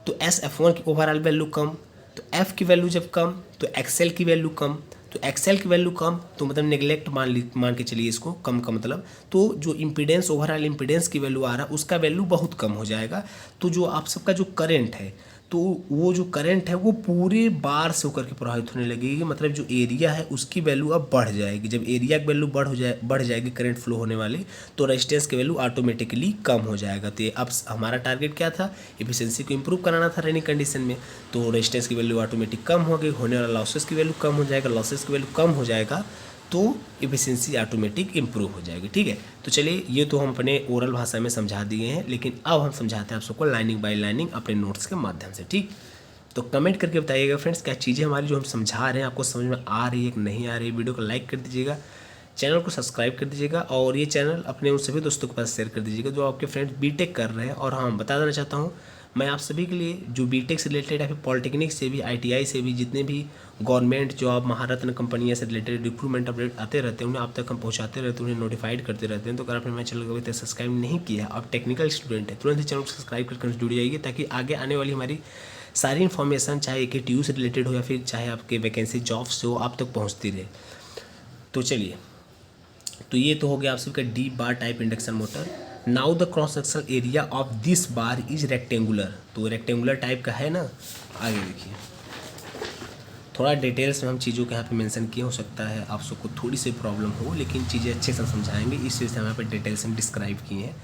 तो SF1 की ओवरऑल वैल्यू कम, तो एफ की वैल्यू जब कम तो एक्सेल की वैल्यू कम, तो एक्सेल की वैल्यू कम तो मतलब निगलेक्ट मान के चलिए इसको, कम का मतलब, तो जो इम्पीडेंस ओवरऑल इम्पीडेंस की वैल्यू आ रहा है उसका वैल्यू बहुत कम हो जाएगा। तो जो आप सबका जो करंट है, तो वो जो करंट है वो पूरे बार से होकर के प्रभावित होने लगेगी। मतलब जो एरिया है उसकी वैल्यू अब बढ़ जाएगी। जब एरिया की वैल्यू बढ़ जाएगी करंट फ्लो होने वाली, तो रेजिस्टेंस की वैल्यू ऑटोमेटिकली कम हो जाएगा। तो ये अब हमारा टारगेट क्या था, एफिशिएंसी को इंप्रूव कराना था रनिंग कंडीशन में। तो रेजिस्टेंस की वैल्यू ऑटोमेटिक कम हो गई, होने वाला लॉसेस की वैल्यू कम हो जाएगा, लॉसेस की वैल्यू कम हो जाएगा तो एफिशिएंसी ऑटोमेटिक इंप्रूव हो जाएगी। ठीक है, तो चलिए ये तो हम अपने ओरल भाषा में समझा दिए हैं, लेकिन अब हम समझाते हैं आप सबको लाइनिंग बाय लाइनिंग अपने नोट्स के माध्यम से। ठीक, तो कमेंट करके बताइएगा फ्रेंड्स, क्या चीज़ें हमारी जो हम समझा रहे हैं आपको समझ में आ रही है कि नहीं आ रही है। वीडियो को लाइक कर दीजिएगा, चैनल को सब्सक्राइब कर दीजिएगा, और ये चैनल अपने उन सभी दोस्तों के पास शेयर कर दीजिएगा जो आपके फ्रेंड्स बीटेक कर रहे हैं। और हाँ, बता देना चाहता हूँ मैं आप सभी के लिए जो बीटेक से रिलेटेड या फिर पॉलिटेक्निक से भी, ITI से भी, जितने भी गवर्नमेंट जॉब, महारत्न कंपनियां से रिलेटेड रिक्रूटमेंट अपडेट आते रहते हैं, उन्हें आप तक हम पहुंचाते रहते हैं, उन्हें नोटिफाइड करते रहते हैं। तो अगर आपने मेरे चैनल को अभी तक सब्सक्राइब नहीं किया, आप टेक्निकल स्टूडेंट है, तुरंत ही चैनल को सब्सक्राइब करके जुड़ जाइए, ताकि आगे आने वाली हमारी सारी इन्फॉर्मेशन, चाहे AKTU से रिलेटेड हो या फिर चाहे आपके वैकेंसी जॉब्स हो, आप तक पहुँचती रहे। तो चलिए, तो ये तो हो गया आप सबका deep bar type induction motor. Now the cross sectional area of this bar is rectangular. तो रेक्टेंगुलर टाइप का है ना, आगे देखिए, थोड़ा डिटेल्स में हम चीज़ों के यहाँ पे मेंशन किए, हो सकता है आप सबको थोड़ी सी प्रॉब्लम हो, लेकिन चीज़ें अच्छे से समझाएंगे, इस वजह से हम यहाँ पे डिटेल्स में डिस्क्राइब किए हैं।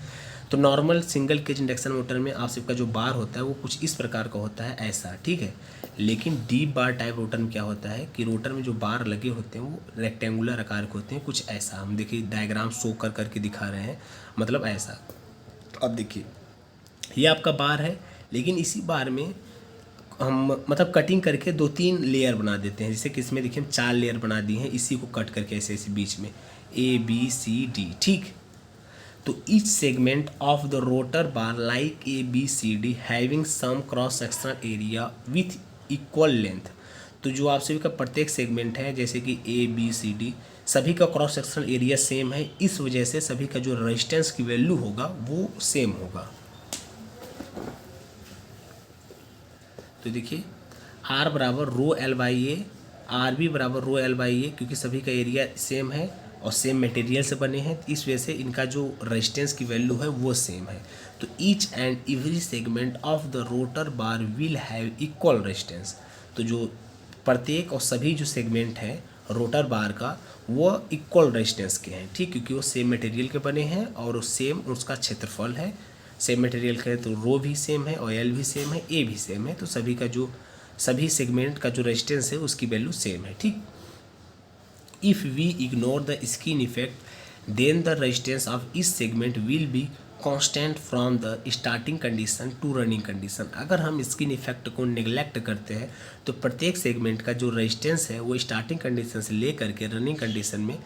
तो normal single cage induction motor में आप सबका जो बार होता है वो कुछ इस प्रकार का होता है, ऐसा, ठीक है। लेकिन डीप बार टाइप रोटर में क्या होता है कि रोटर में जो बार लगे होते हैं वो रेक्टेंगुलर आकार के होते हैं, कुछ ऐसा। हम देखिए डायग्राम शो करके दिखा रहे हैं, मतलब ऐसा। अब देखिए ये आपका बार है, लेकिन इसी बार में हम मतलब कटिंग करके 2-3 लेयर बना देते हैं। जैसे कि इसमें देखिए हम 4 लेयर बना दिए हैं, इसी को कट करके ऐसे ऐसे बीच में ABCD, ठीक। तो each segment of the rotor bar like ABCD having some cross sectional area with equal length। तो जो आप सभी का प्रत्येक सेगमेंट है, जैसे कि ABCD, सभी का क्रॉस सेक्शनल एरिया सेम है, इस वजह से सभी का जो रेजिस्टेंस की वैल्यू होगा वो सेम होगा। तो देखिए R बराबर ρL/A, RB बराबर ρL/A, क्योंकि सभी का एरिया सेम है और सेम मटेरियल से बने हैं, इस वजह से इनका जो रेजिस्टेंस की वैल्यू है वो सेम है। तो each and every segment of the rotor bar will have equal resistance. तो जो प्रत्येक और सभी जो सेगमेंट हैं रोटर बार का वो इक्वल रेजिस्टेंस के हैं, ठीक, क्योंकि वो सेम मटेरियल के बने हैं और सेम उसका क्षेत्रफल है। सेम मटेरियल का है तो रो भी सेम है और L भी सेम है, A भी सेम है, तो सभी का जो सभी सेगमेंट का जो रेजिस्टेंस है उसकी वैल्यू सेम है। ठीक, if we ignore the skin effect then the resistance of इस segment will be constant from the starting condition to running condition. अगर हम स्किन इफेक्ट को निगलेक्ट करते हैं तो प्रत्येक सेगमेंट का जो रेजिस्टेंस है वो स्टार्टिंग कंडीशन से लेकर के रनिंग कंडीशन में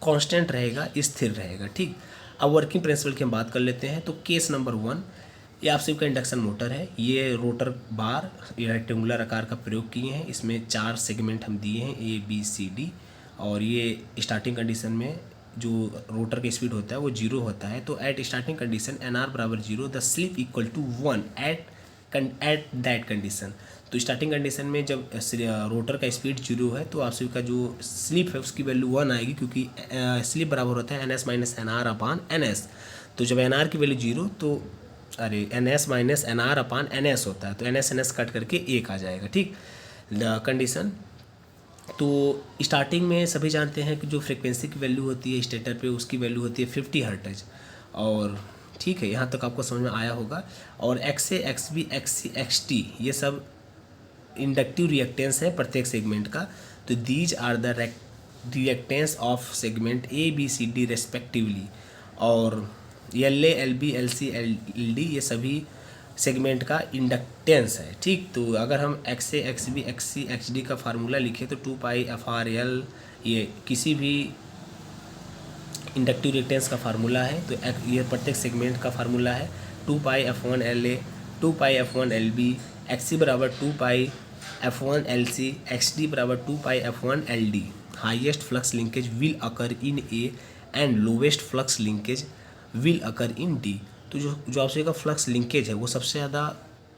कांस्टेंट रहेगा, स्थिर रहेगा। ठीक, अब वर्किंग प्रिंसिपल की हम बात कर लेते हैं। तो केस नंबर 1, ये आप सभी का इंडक्शन मोटर है। ये रोटर बार रेक्टेंगुलर आकार का प्रयोग किए हैं। इसमें 4 सेगमेंट हम दिए हैं, A B C D, और ये स्टार्टिंग कंडीशन में जो रोटर का स्पीड होता है वो 0 होता है। तो एट स्टार्टिंग कंडीशन NR बराबर 0, the slip equal to 1 at that condition. तो स्टार्टिंग कंडीशन में जब रोटर का स्पीड 0 है तो आप सभी का जो स्लिप है उसकी वैल्यू 1 आएगी, क्योंकि स्लिप बराबर होता है NS माइनस NR अपान NS। तो जब NR की वैल्यू 0 तो NS माइनस NR अपान NS होता है, तो NS कट करके 1 आ जाएगा। ठीक, कंडीशन। तो स्टार्टिंग में सभी जानते हैं कि जो फ्रिक्वेंसी की वैल्यू होती है स्टेटर पे उसकी वैल्यू होती है 50 हर्ट्ज। और ठीक है, यहाँ तक आपको समझ में आया होगा। और XA XB XC XT ये सब इंडक्टिव रिएक्टेंस है प्रत्येक सेगमेंट का। तो these are the reactance of segment A B C D respectively. और LA LB LC LD ये सभी सेगमेंट का इंडक्टेंस है। ठीक, तो अगर हम XA XB XC XD का फार्मूला लिखें तो 2 पाई FRL ये किसी भी इंडक्टिव रिएक्टेंस का फार्मूला है। तो ये प्रत्येक सेगमेंट का फार्मूला है 2 पाई F1 LA 2 पाई F1 LB, XC बराबर 2 पाई F1 LC, XD बराबर 2 पाई F1 LD। Highest flux linkage will occur in A and lowest flux linkage will occur in D। तो जो आपसे का फ्लक्स लिंकेज है वो सबसे ज़्यादा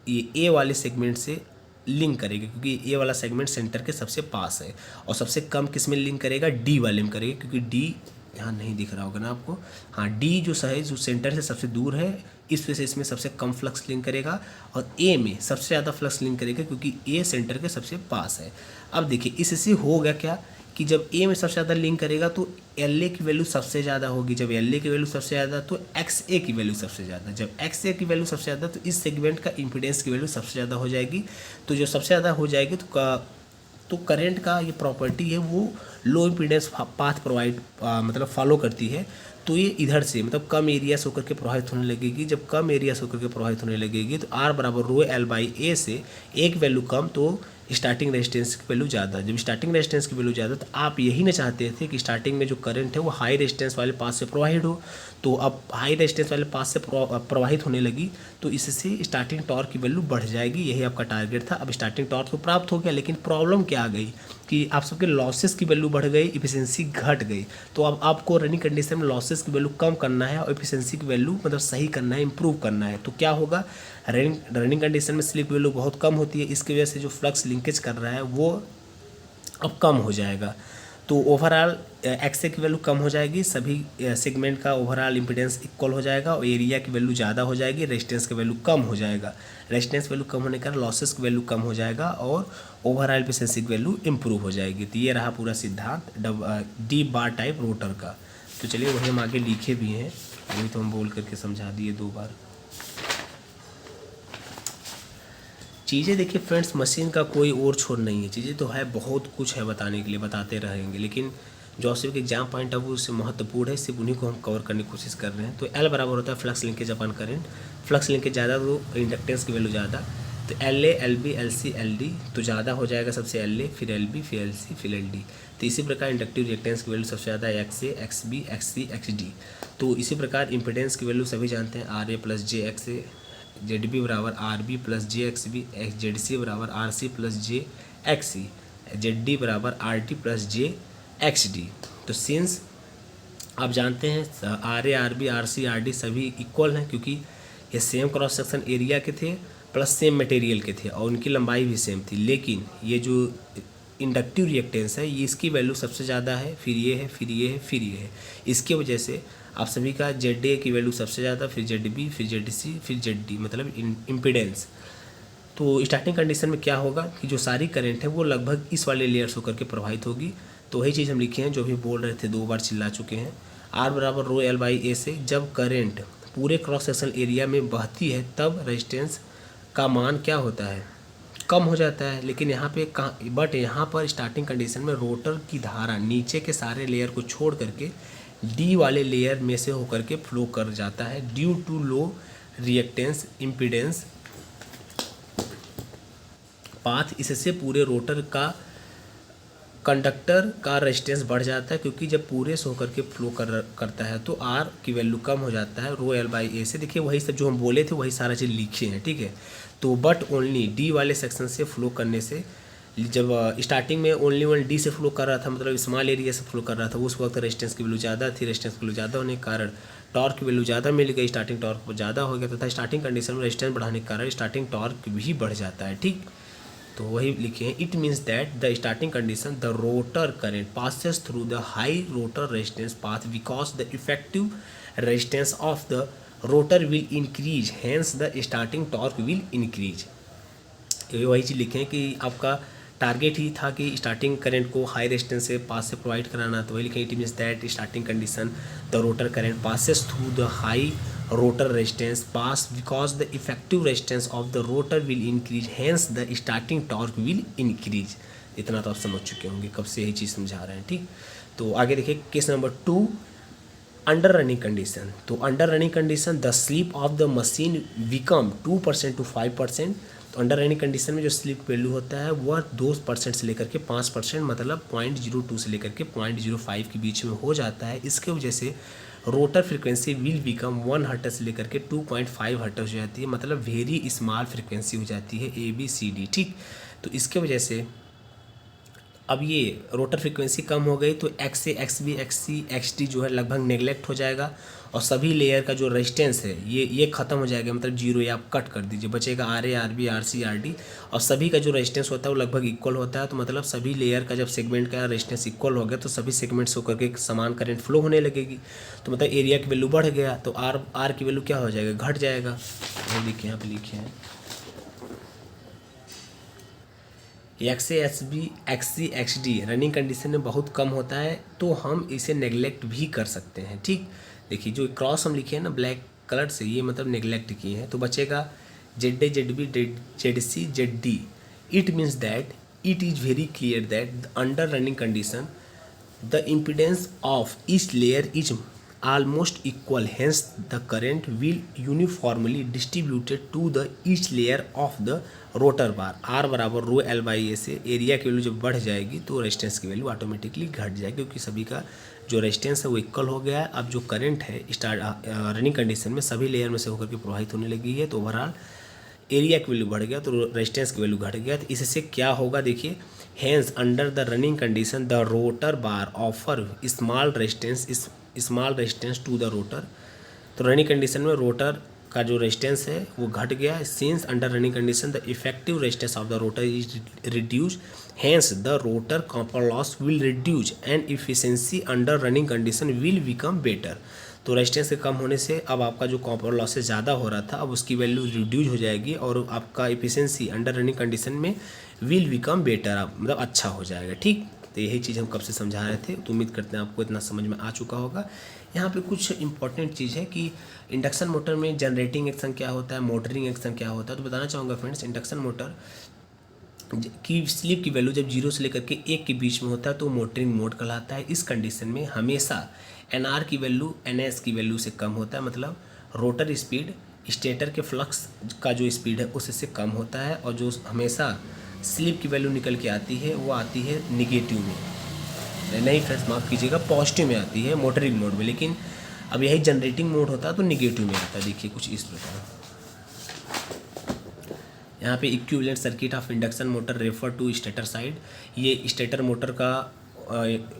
ये A वाले सेगमेंट से लिंक करेगा, क्योंकि A वाला सेगमेंट सेंटर के सबसे पास है। और सबसे कम किस में लिंक करेगा? D वाले में करेगा, क्योंकि D यहाँ नहीं दिख रहा होगा ना आपको। हाँ, D जो है जो सेंटर से सबसे दूर है, इस वजह से इसमें सबसे कम फ्लक्स लिंक करेगा। और A में सबसे ज़्यादा फ्लक्स लिंक करेगा, क्योंकि A सेंटर के सबसे पास है। अब देखिए इससे होगा क्या कि जब A में सबसे ज़्यादा लिंक करेगा तो LA की वैल्यू सबसे ज़्यादा होगी। जब LA की वैल्यू सबसे ज़्यादा तो XA की वैल्यू सबसे ज़्यादा। जब XA की वैल्यू सबसे ज़्यादा तो इस सेगमेंट का इम्पीडेंस की वैल्यू सबसे ज़्यादा हो जाएगी। तो जो सबसे ज़्यादा हो जाएगी तो करंट का ये प्रॉपर्टी है वो लो इम्पीडेंस पाथ प्रोवाइड मतलब फॉलो करती है। तो ये इधर से मतलब कम एरिया से होकर के प्रभावित होने लगेगी। जब कम एरिया से होकर के प्रभावित होने लगेगी तो R बराबर रो L बाई A से एक वैल्यू कम तो स्टार्टिंग रेजिस्टेंस की वैल्यू ज़्यादा। जब स्टार्टिंग रेजिस्टेंस की वैल्यू ज़्यादा तो आप यही ना चाहते थे कि स्टार्टिंग में जो करंट है वो हाई रेजिस्टेंस वाले पास से प्रवाहित हो। तो अब हाई रेजिस्टेंस वाले पास से प्रवाहित होने लगी तो इससे स्टार्टिंग टॉर्क की वैल्यू बढ़ जाएगी। यही आपका टारगेट था। अब स्टार्टिंग टॉर्क तो प्राप्त हो गया, लेकिन प्रॉब्लम क्या आ गई कि आप सबके लॉसेस की वैल्यू बढ़ गई, इफिशिएंसी घट गई। तो अब आपको रनिंग कंडीशन में लॉसेस की वैल्यू कम करना है और इफिशिएंसी की वैल्यू मतलब सही करना है, इंप्रूव करना है। तो क्या होगा, रनिंग कंडीशन में स्लिप वैल्यू बहुत कम होती है, इसकी वजह से जो फ्लक्स लिंकेज कर रहा है वो अब कम हो जाएगा। तो ओवरऑल XA की वैल्यू कम हो जाएगी, सभी सेगमेंट का ओवरऑल इंपीडेंस इक्वल हो जाएगा और एरिया की वैल्यू ज़्यादा हो जाएगी, रेजिस्टेंस की वैल्यू कम हो जाएगा। रेजिस्टेंस वैल्यू कम होने का लॉसेस की वैल्यू कम हो जाएगा और ओवरऑल एफिशिएंसी की वैल्यू इंप्रूव हो जाएगी। तो ये रहा पूरा सिद्धांत डी बार टाइप रोटर का। तो चलिए वही हम आगे लिखे भी हैं, अभी तो हम बोल करके समझा दिए 2 बार। चीज़ें देखिए फ्रेंड्स, मशीन का कोई और छोर नहीं है, चीज़ें तो है बहुत कुछ है बताने के लिए, बताते रहेंगे, लेकिन जो सिर्फ एग्जाम पॉइंट ऑफ व्यू से महत्वपूर्ण है सिर्फ उन्हीं को हम कवर करने की कोशिश कर रहे हैं। तो L बराबर होता है फ्लक्स लिंकेज अपन करंट। फ्लक्स लिंकेज ज़्यादा तो इंडक्टेंस की वैल्यू ज़्यादा। तो LA LB LC LD तो ज़्यादा हो जाएगा सबसे LA, फिर LB, फिर LC, फिर LD। तो इसी प्रकार इंडक्टिव रिएक्टेंस की वैल्यू सबसे ज़्यादा है XA XB XC XD। तो इसी प्रकार इम्पिडेंस की वैल्यू सभी जानते हैं RA प्लस JXA, ZB बराबर RB प्लस JXB, ZC बराबर RC प्लस JXC, ZD बराबर RT प्लस JXD। तो सिंस आप जानते हैं RA RB RC RD सभी इक्वल हैं, क्योंकि ये सेम क्रॉस सेक्शन एरिया के थे प्लस सेम मटेरियल के थे और उनकी लंबाई भी सेम थी। लेकिन ये जो इंडक्टिव रिएक्टेंस है ये इसकी वैल्यू सबसे ज़्यादा है, फिर ये है, फिर ये है, फिर ये है। इसकी वजह से आप सभी का ZA की वैल्यू सबसे ज़्यादा, फिर ZB, फिर ZC, फिर ZD मतलब इम्पीडेंस। तो स्टार्टिंग कंडीशन में क्या होगा कि जो सारी करंट है वो लगभग इस वाले लेयर्स होकर के प्रभावित होगी। तो वही चीज़ हम लिखे हैं जो भी बोल रहे थे, 2 बार चिल्ला चुके हैं। R बराबर रो L बाई A से जब करंट पूरे क्रॉस सेक्शन एरिया में बहती है तब रेजिस्टेंस का मान क्या होता है, कम हो जाता है। लेकिन यहाँ पे कहाँ, बट यहाँ पर स्टार्टिंग कंडीशन में रोटर की धारा नीचे के सारे लेयर को छोड़ करके डी वाले लेयर में से होकर के फ्लो कर जाता है due to low reactance impedance path. इससे पूरे रोटर का कंडक्टर का रेजिस्टेंस बढ़ जाता है, क्योंकि जब पूरे से होकर के फ्लो करता है तो आर की वैल्यू कम हो जाता है रो एल बाई ए से। देखिए वही सब जो हम बोले थे वही सारा चीज़ लिखे हैं, ठीक है। तो बट ओनली डी वाले सेक्शन से फ्लो करने से, जब स्टार्टिंग में ओनली वन डी से फ्लो कर रहा था, मतलब स्मॉल एरिया से फ्लो कर रहा था, उस वक्त रेजिस्टेंस की वैल्यू ज़्यादा थी। रेजिस्टेंस की वैल्यू ज़्यादा होने के कारण टॉर्क की वैल्यू ज़्यादा मिल गई, स्टार्टिंग टॉर्क ज़्यादा हो गया तथा स्टार्टिंग कंडीशन में रेजिस्टेंस बढ़ाने के कारण स्टार्टिंग टॉर्क भी बढ़ जाता है, ठीक। तो वही लिखे हैं, it means that the starting condition the rotor current passes through the high rotor resistance path because the effective resistance of the rotor will increase, hence the starting torque will increase. वही चीज़ लिखे हैं कि आपका टारगेट ही था कि स्टार्टिंग करंट को हाई रेजिस्टेंस से पास से प्रोवाइड कराना। तो वही लिखे, it means that starting condition the rotor current passes through the high rotor resistance pass because the effective resistance of the rotor will increase, hence the starting torque will increase. इतना तो आप समझ चुके होंगे, कब से यही चीज़ समझा रहे हैं, ठीक। तो आगे देखिए case number 2, under running condition. तो under running condition the slip of the machine become 2% to 5%। तो अंडर रनिंग कंडीशन में जो स्लीप वैल्यू होता है वह 2% से लेकर के 5%, मतलब 0.02 से लेकर के 0.05 के बीच में हो जाता है। इसके वजह से rotor frequency will become 1 hertz से लेकर के 2.5 हर्ट्ज हो जाती है, मतलब वेरी स्मॉल फ्रिक्वेंसी हो जाती है ABCD, ठीक। तो इसके वजह से अब ये रोटर फ्रिक्वेंसी कम हो गई तो XA XB XC XD जो है लगभग नेगलेक्ट हो जाएगा, और सभी लेयर का जो रेजिस्टेंस है ये ख़त्म हो जाएगा, मतलब जीरो, या आप कट कर दीजिए, बचेगा RA RB RC RD, और सभी का जो रेजिस्टेंस होता है वो लगभग इक्वल होता है। तो मतलब सभी लेयर का जब सेगमेंट का रेजिस्टेंस इक्वल हो गया तो सभी सेगमेंट्स होकर के समान करंट फ्लो होने लगेगी। तो मतलब एरिया की वैल्यू बढ़ गया तो आर की वैल्यू क्या हो जाएगा, घट जाएगा। वो देखिए यहाँ पे लिखे हैं XA XB XC XD running condition में बहुत कम होता है, तो हम इसे नेगलेक्ट भी कर सकते हैं, ठीक। देखिए जो क्रॉस हम लिखे हैं ना ब्लैक कलर से, ये मतलब नेगलेक्ट किए हैं। तो बचेगा ZA ZB ZC ZD। It means that it is very clear that under running condition the impedance of each layer is almost equal, hence the current will uniformly distributed to the each layer of the rotor bar। R बराबर रो एल बाई ए से एरिया की वैल्यू जब बढ़ जाएगी तो रेजिस्टेंस की वैल्यू ऑटोमेटिकली घट जाएगी, क्योंकि सभी का जो रेजिस्टेंस है वो इक्वल हो गया है। अब जो करंट है रनिंग कंडीशन में सभी लेयर में से होकर के प्रवाहित होने लगी है, तो ओवरऑल एरिया की वैल्यू बढ़ गया तो रेजिस्टेंस की वैल्यू घट गया। तो इससे क्या होगा, देखिए, hence under the running condition the rotor bar offer small resistance to the rotor. तो रनिंग कंडीशन में रोटर का जो रेजिस्टेंस है वो घट गया। Since under running condition the effective resistance of the rotor is reduce, hence the rotor copper loss will reduce and efficiency under running condition will become better. तो रेजिस्टेंस के कम होने से अब आपका जो कॉपर लॉसेस ज़्यादा हो रहा था अब उसकी वैल्यू रिड्यूस हो जाएगी, और आपका इफिशिएंसी अंडर रनिंग कंडीशन में विल बिकम बेटर, मतलब अच्छा हो जाएगा, ठीक। तो यही चीज़ हम कब से समझा रहे थे, तो उम्मीद करते हैं आपको इतना समझ में आ चुका होगा। यहाँ पे कुछ इंपॉर्टेंट चीज़ है कि इंडक्शन मोटर में जनरेटिंग एक्शन क्या होता है, मोटरिंग एक्शन क्या होता है। तो बताना चाहूँगा फ्रेंड्स, इंडक्शन मोटर की स्लिप की वैल्यू जब 0 से लेकर के 1 के बीच में होता है तो मोटरिंग मोड कहलाता है। इस कंडीशन में हमेशा NR की वैल्यू NS की वैल्यू से कम होता है, मतलब रोटर स्पीड स्टेटर के फ्लक्स का जो स्पीड है उससे कम होता है, और जो हमेशा स्लिप की वैल्यू निकल के आती है वो आती है निगेटिव में, नहीं फ्रेंड्स माफ़ कीजिएगा, पॉजिटिव में आती है मोटरिंग मोड में। लेकिन अब यही जनरेटिंग मोड होता है तो निगेटिव में आता है। देखिए कुछ इस प्रकार, यहाँ पे equivalent circuit of induction motor refer to stator side. ये स्टेटर मोटर का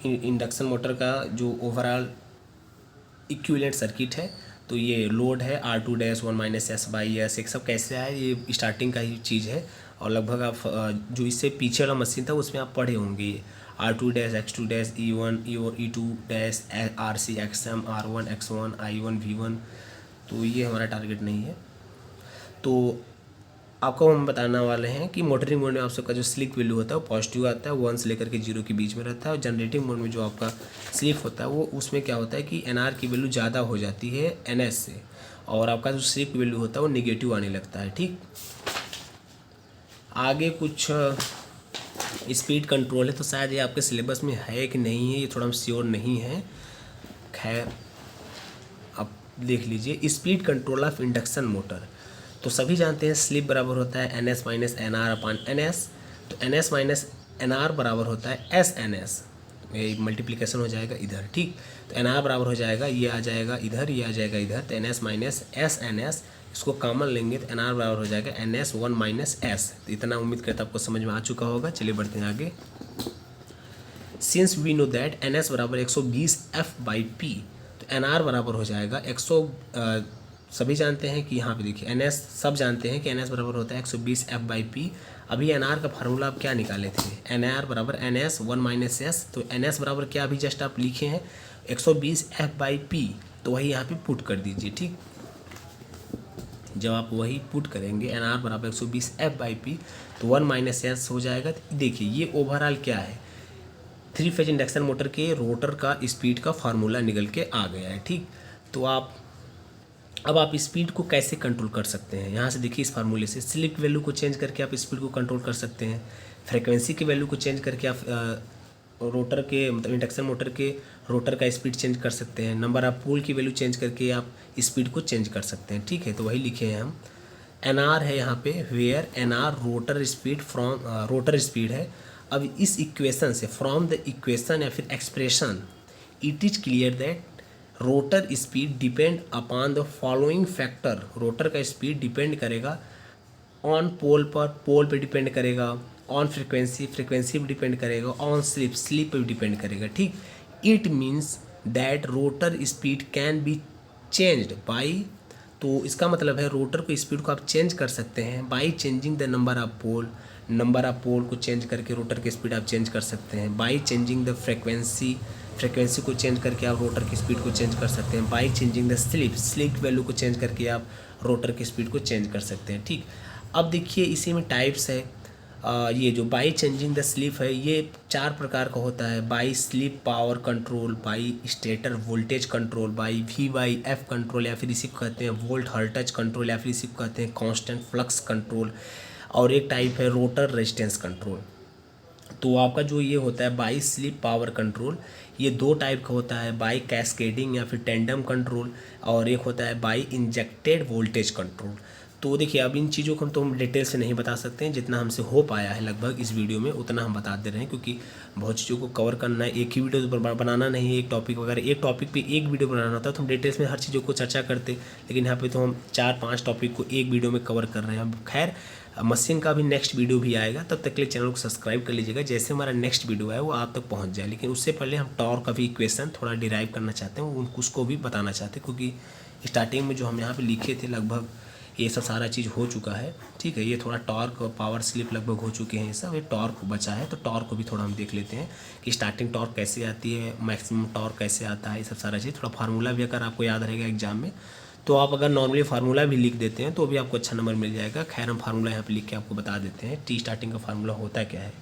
इंडक्शन मोटर का जो ओवरऑल इक्विवेलेंट सर्किट है। तो ये लोड है R2-1-S/S, एक सब कैसे है, ये स्टार्टिंग का ही चीज़ है, और लगभग आप जो इससे पीछे वाला मशीन था उसमें आप पढ़े होंगे R2-X2 E1 E2 RC XM R1 X1 I1 V1। तो ये हमारा टारगेट नहीं है। तो आपको हम बताने वाले हैं कि मोटरिंग मोड में आप सबका जो स्लिप वैल्यू होता है वो पॉजिटिव आता है, 1 से लेकर के 0 के बीच में रहता है। और जनरेटिंग मोड में जो आपका स्लिप होता है वो उसमें क्या होता है कि NR की वैल्यू ज़्यादा हो जाती है NS से, और आपका जो स्लिप की वैल्यू होता है वो निगेटिव आने लगता है, ठीक। आगे कुछ स्पीड कंट्रोल है, तो शायद ये आपके सिलेबस में है कि नहीं है, ये थोड़ा श्योर नहीं है। खैर आप देख लीजिए। Speed control of induction motor, तो सभी जानते हैं स्लिप बराबर होता है N S minus N R upon N S. तो N S minus N R बराबर होता है एस एन एस, ये मल्टीप्लिकेशन हो जाएगा इधर, ठीक। तो एन आर बराबर हो जाएगा, ये आ जाएगा इधर, ये आ जाएगा इधर, तो N S minus S N S, इसको कॉमन लेंगे तो एन आर बराबर हो जाएगा N S one minus S. तो इतना उम्मीद करता आपको समझ में आ चुका होगा। चलिए बढ़ते हैं आगे। Since we know that N S बराबर 120 एफ बाई पी, तो एन आर बराबर हो जाएगा 100, सभी जानते हैं कि यहाँ पे देखिए एन एस, सब जानते हैं कि एन एस बराबर होता है 120 एफ बाई पी। अभी एन आर का फार्मूला आप क्या निकाले थे, एन आर बराबर N S one minus S. तो एन एस बराबर क्या अभी जस्ट आप लिखे हैं 120 एफ बाई पी, तो वही यहाँ पे पुट कर दीजिए, ठीक। जब आप वही पुट करेंगे एन आर बराबर 120 एफ बाई पी, तो वन माइनस एस हो जाएगा। देखिए ये ओवरऑल क्या है, 3 फेज इंडक्शन मोटर के रोटर का स्पीड का फार्मूला निकल के आ गया है, ठीक। तो अब आप स्पीड को कैसे कंट्रोल कर सकते हैं, यहाँ से देखिए इस फार्मूले से स्लिप वैल्यू को चेंज करके आप स्पीड को कंट्रोल कर सकते हैं। फ्रीक्वेंसी की वैल्यू को चेंज करके आप रोटर के मतलब इंडक्शन मोटर के रोटर का स्पीड चेंज कर सकते हैं। नंबर ऑफ पोल की वैल्यू चेंज करके आप स्पीड को चेंज कर सकते हैं, ठीक है। तो वही लिखे हैं हम। एन आर है यहाँ पे, where N R rotor speed from rotor speed है। अब इस इक्वेशन से, फ्रॉम द इक्वेशन या फिर expression, it is clear that rotor speed depend upon the following factor. Rotor का स्पीड डिपेंड करेगा ऑन पोल पर, पोल पे डिपेंड करेगा, ऑन फ्रिक्वेंसी, फ्रिक्वेंसी पे डिपेंड करेगा, ऑन स्लिप, स्लिप पे डिपेंड करेगा, ठीक। It means that rotor speed can be changed by, तो इसका मतलब है रोटर को स्पीड को आप चेंज कर सकते हैं by changing the number of pole. Number of pole को चेंज करके रोटर की स्पीड आप चेंज कर सकते हैं। By changing the frequency, frequency को चेंज करके आप रोटर की स्पीड को चेंज कर सकते हैं। By changing the slip, slip value को चेंज करके आप रोटर की स्पीड को चेंज कर सकते हैं, ठीक। अब देखिए इसी में टाइप्स है। ये जो बाई चेंजिंग द स्लिप है, ये 4 प्रकार का होता है। By slip power control, by stator voltage control, by V by F control, या फिर इसी को कहते हैं वोल्ट हर्टज कंट्रोल, या फिर इसी को कहते हैं कांस्टेंट फ्लक्स कंट्रोल। और एक टाइप है रोटर रेजिस्टेंस कंट्रोल। तो आपका जो ये होता है बाई स्लिप पावर कंट्रोल, ये 2 टाइप का होता है, बाई कैस्केडिंग या फिर टेंडम कंट्रोल, और एक होता है बाई इंजेक्टेड वोल्टेज कंट्रोल। तो देखिए अब इन चीज़ों को तो हम डिटेल से नहीं बता सकते हैं, जितना हमसे हो पाया है लगभग इस वीडियो में उतना हम बता दे रहे हैं, क्योंकि बहुत चीज़ों को कवर करना है, एक ही वीडियो पर बनाना नहीं है। एक टॉपिक वगैरह, एक टॉपिक पे एक वीडियो बनाना होता है तो हम डिटेल्स में हर चीज़ों को चर्चा करते, लेकिन यहाँ पे तो हम 4-5 टॉपिक को एक वीडियो में कवर कर रहे हैं। अब खैर मशीन का भी नेक्स्ट वीडियो भी आएगा, तब तक के लिए चैनल को सब्सक्राइब कर लीजिएगा, जैसे हमारा नेक्स्ट वीडियो है वो आप तक पहुँच जाए। लेकिन उससे पहले हम टॉर्क का भी इक्वेशन थोड़ा डिराइव करना चाहते हैं, उसको भी बताना चाहते हैं, क्योंकि स्टार्टिंग में जो हम यहाँ पर लिखे थे लगभग ये सब सारा चीज़ हो चुका है, ठीक है। ये थोड़ा टॉर्क पावर स्लिप लगभग हो चुके हैं, ये सब। ये टॉर्क बचा है, तो टॉर्क को भी थोड़ा हम देख लेते हैं कि स्टार्टिंग टॉर्क कैसे आती है, मैक्सिमम टॉर्क कैसे आता है, ये सब सारा चीज़। थोड़ा फार्मूला भी अगर आपको याद रहेगा एग्जाम में, तो आप अगर नॉर्मली फार्मूला भी लिख देते हैं तो भी आपको अच्छा नंबर मिल जाएगा। खैर हम फार्मूला यहाँ पर लिख के आपको बता देते हैं। टी स्टार्टिंग का फार्मूला होता क्या है।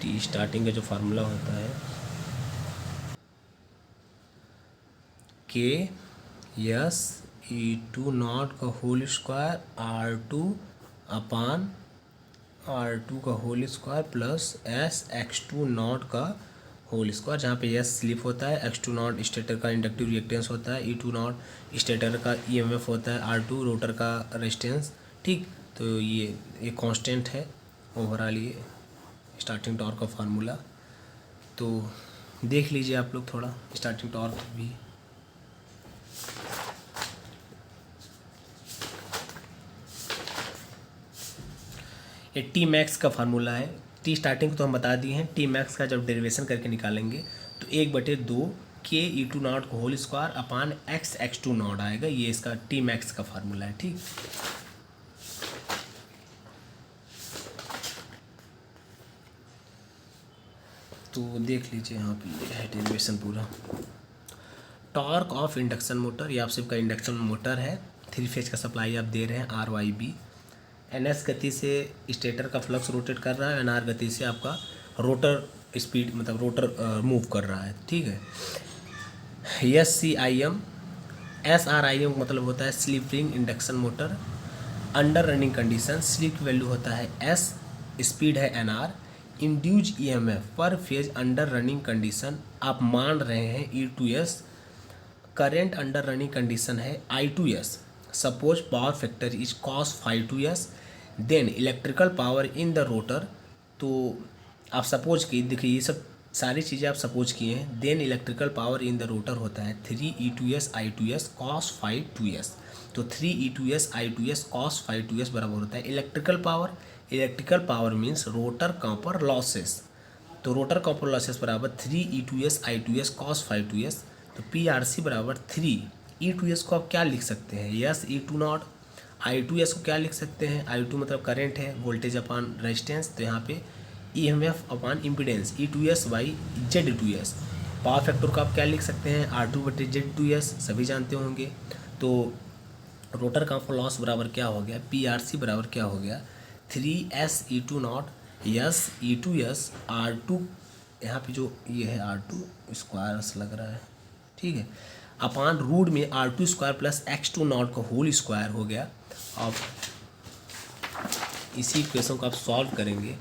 टी स्टार्टिंग का जो फार्मूला होता है के यस E2 नॉट का whole square R2 upon R2 का whole square plus S X2 naught का होल स्क्वायर, जहाँ पे एस स्लिप होता है, X2 नॉट स्टेटर का इंडक्टिव रिएक्टेंस होता है, E2 नॉट स्टेटर का EMF होता है, R2 रोटर का रेजिस्टेंस, ठीक। तो ये कांस्टेंट है ओवरऑल ये स्टार्टिंग टॉर्क का फार्मूला। तो देख लीजिए आप लोग थोड़ा स्टार्टिंग टॉर्क भी। ये टी मैक्स का फार्मूला है। टी स्टार्टिंग को तो हम बता दिए हैं, टी मैक्स का जब डेरिवेशन करके निकालेंगे तो 1/2 के E2 नॉट को whole square upon X2 not आएगा। ये इसका टी मैक्स का फार्मूला है, ठीक। तो देख लीजिए यहाँ पे है डेरिवेशन पूरा। टॉर्क ऑफ इंडक्शन मोटर, ये आप सबका इंडक्शन मोटर है, 3 फेज का सप्लाई आप दे रहे हैं RYB। NS गति से स्टेटर का फ्लक्स रोटेट कर रहा है, NR गति से आपका रोटर स्पीड मतलब रोटर मूव कर रहा है, ठीक है। SCIM, SRIM मतलब होता है slip ring induction motor. Under running condition slip की वैल्यू होता है एस, स्पीड है N R, induced EMF per phase under running condition आप मान रहे हैं E two S, current under running condition है I two S, suppose power factor is cos phi two S, then electrical power in the rotor. तो आप सपोज किए, देखिए ये सब सारी चीज़ें आप सपोज किए हैं। Then electrical power in the rotor होता है 3e2s i2s cos 5 2s। तो 3e2s i2s cos 5 2s बराबर होता है electrical power. Electrical power means rotor copper losses. तो रोटर कॉपर लॉसेस बराबर 3e2s i2s cos 5 2s। तो PRC बराबर 3e2s को आप क्या लिख सकते हैं, यस E2 नॉट। I2s को क्या लिख सकते हैं, I2 मतलब करंट है, वोल्टेज अपान रेजिस्टेंस, तो यहाँ पे EMF upon impedance E2s by Z2s। Power factor को आप क्या लिख सकते हैं, R2/Z2s, सभी जानते होंगे। तो रोटर कॉपर लॉस बराबर क्या हो गया, PRC बराबर क्या हो गया 3s E2 not yes E2s R2, यहाँ पे जो ये है R2 स्क्वायर लग रहा है, ठीक है, अपान रूट में R2 square plus X2 naught का होल स्क्वायर हो गया। अब इसी इक्वेशन को आप सॉल्व करेंगे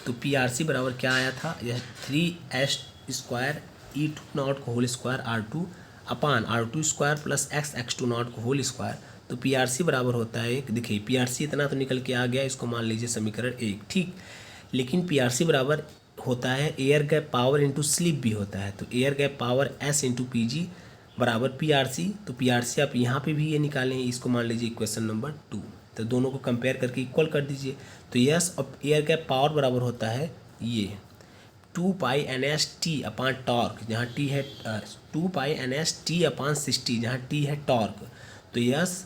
तो PRC बराबर क्या आया था, यह 3s स्क्वायर E2 नॉट का whole square R2 upon R2 square plus X2 naught का होल स्क्वायर। तो PRC बराबर होता है एक, देखिए PRC इतना तो निकल के आ गया, इसको मान लीजिए समीकरण 1, ठीक। लेकिन PRC बराबर होता है air gap power into slip भी होता है। तो air gap power S into PG बराबर PRC। तो PRC आप यहाँ पे भी ये निकालें, इसको मान लीजिए इक्वेशन नंबर 2। तो दोनों को कंपेयर करके इक्वल कर दीजिए। तो यस, अब एयर गैप पावर बराबर होता है ये 2π/ns/t अपान टॉर्क, जहाँ t है 2π/ns/t अपान 60, जहाँ t है टॉर्क। तो यस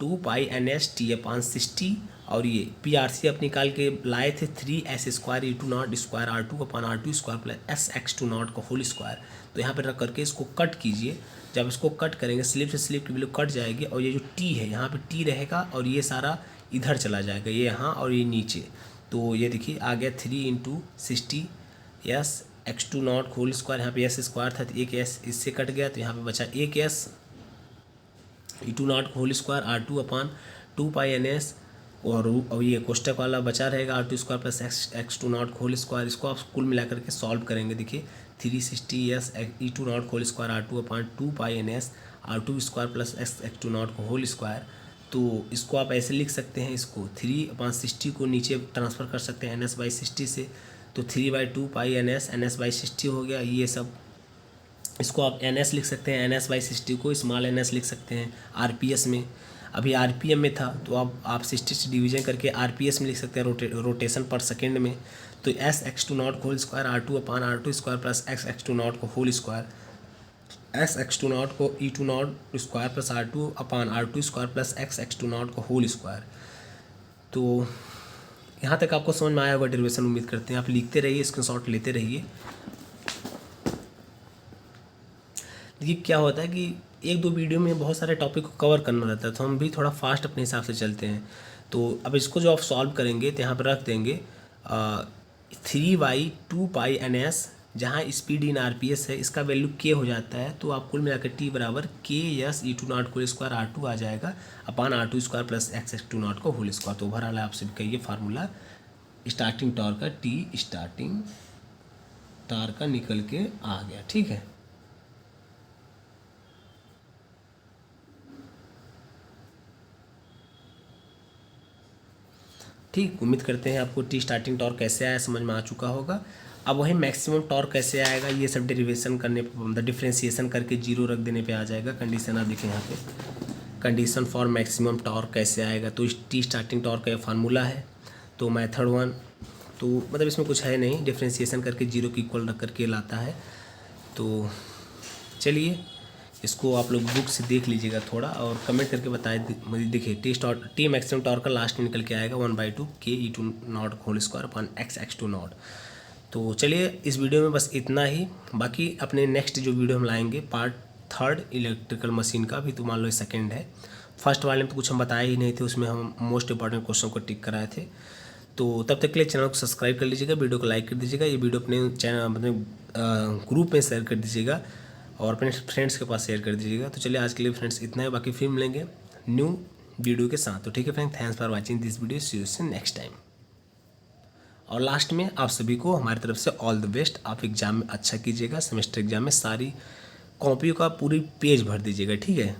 2π/ns/t अपान 60, और ये PRC आप निकाल के लाए थे 3s square E2 naught square R2 upon R2 square plus X2 naught का होल स्क्वायर। तो यहाँ पर रख करके इसको कट कीजिए। जब इसको कट करेंगे स्लिप से स्लिप की वैल्यू कट जाएगी, और ये जो t है यहाँ पे t रहेगा, और ये सारा इधर चला जाएगा, ये यहाँ और ये नीचे। तो ये देखिए आ गया 3 × 60 yes X2 naught whole square, यहाँ पे s स्क्वायर था तो एक s इससे कट गया, तो यहाँ पे बचा एक s E2 naught whole square R2 upon 2π/ns, और ये कोष्टक वाला बचा रहेगा R2 square plus X2 naught whole square. इसको आप कुल मिला करके सॉल्व करेंगे, देखिए 360 S E2 naught whole square R2 upon 2π/ns R2 square plus X2 naught का होल स्क्वायर। तो इसको आप ऐसे लिख सकते हैं, इसको 3/60 को नीचे ट्रांसफ़र कर सकते हैं ns/60 से, तो 3/2π/ns ns/60 हो गया। ये सब इसको आप ns लिख सकते हैं, ns/60 को स्मॉल ns लिख सकते हैं RPS में। अभी RPM में था तो अब आप 60 से डिवीजन करके RPS में लिख सकते हैं, रोटेशन पर सेकेंड में। तो X2 naught whole square R2 upon R2 square plus X2 naught को होल स्क्वायर, X2 नॉट को E2 naught square plus R2 upon R2 square plus X2 naught को होल स्क्वायर। तो यहाँ तक आपको समझ में आया होगा डेरिवेशन, उम्मीद करते हैं। आप लिखते रहिए, स्क्रीनशॉट लेते रहिए। देखिए क्या होता है कि एक दो वीडियो में बहुत सारे टॉपिक को कवर करना रहता है, तो हम भी थोड़ा फास्ट अपने हिसाब से चलते हैं। तो अब इसको जो आप सॉल्व करेंगे तो यहाँ पर रख देंगे 3/2π/ns, जहाँ स्पीड इन RPS है, इसका वैल्यू k हो जाता है। तो आप कुल मिलाकर t बराबर k S E2 naught whole square R2 आ जाएगा upon R2 square plus X2 naught का होल स्क्वायर। तो ओवरऑल आप सभी का ये फार्मूला स्टार्टिंग टॉर्क का t स्टार्टिंग टॉर्क का निकल के आ गया, ठीक है। ठीक, उम्मीद करते हैं आपको टी स्टार्टिंग टॉर्क कैसे आया समझ में आ चुका होगा। अब वही मैक्सिमम टॉर्क कैसे आएगा, ये सब डेरिवेशन करने मतलब डिफ्रेंशिएशन करके जीरो रख देने पे आ जाएगा। कंडीशन आप देखें यहाँ पे, कंडीशन फॉर मैक्सिमम टॉर्क कैसे आएगा, तो टी स्टार्टिंग टॉर्क का ये फार्मूला है। तो मेथड 1 तो मतलब इसमें कुछ है नहीं, डिफ्रेंशिएशन करके जीरो की इक्वल रख करके लाता है। तो चलिए इसको आप लोग बुक से देख लीजिएगा थोड़ा, और कमेंट करके बताए। देखिए टी मैक्सिमम टॉर्क का लास्ट में निकल के आएगा 1/2 k E2 naught whole square upon X2 naught. तो चलिए इस वीडियो में बस इतना ही। बाकी अपने नेक्स्ट जो वीडियो हम लाएंगे पार्ट 3 इलेक्ट्रिकल मशीन का, भी तो मान लो सेकेंड है। फर्स्ट वाले में तो कुछ हम बताए ही नहीं थे, उसमें हम मोस्ट इंपॉर्टेंट क्वेश्चन को टिक कराए थे। तो तब तक के लिए चैनल को सब्सक्राइब कर लीजिएगा, वीडियो को लाइक कर दीजिएगा, ये वीडियो अपने चैनल अपने ग्रुप में शेयर कर दीजिएगा और अपने फ्रेंड्स के पास शेयर कर दीजिएगा। तो चलिए आज के लिए फ्रेंड्स इतना है, बाकी फिर मिलेंगे न्यू वीडियो के साथ। तो ठीक है friend, thanks for watching this video, see you soon next time. और लास्ट में आप सभी को हमारी तरफ से ऑल द बेस्ट। आप एग्ज़ाम में अच्छा कीजिएगा, सेमेस्टर एग्ज़ाम में सारी कॉपियों का पूरी पेज भर दीजिएगा, ठीक है।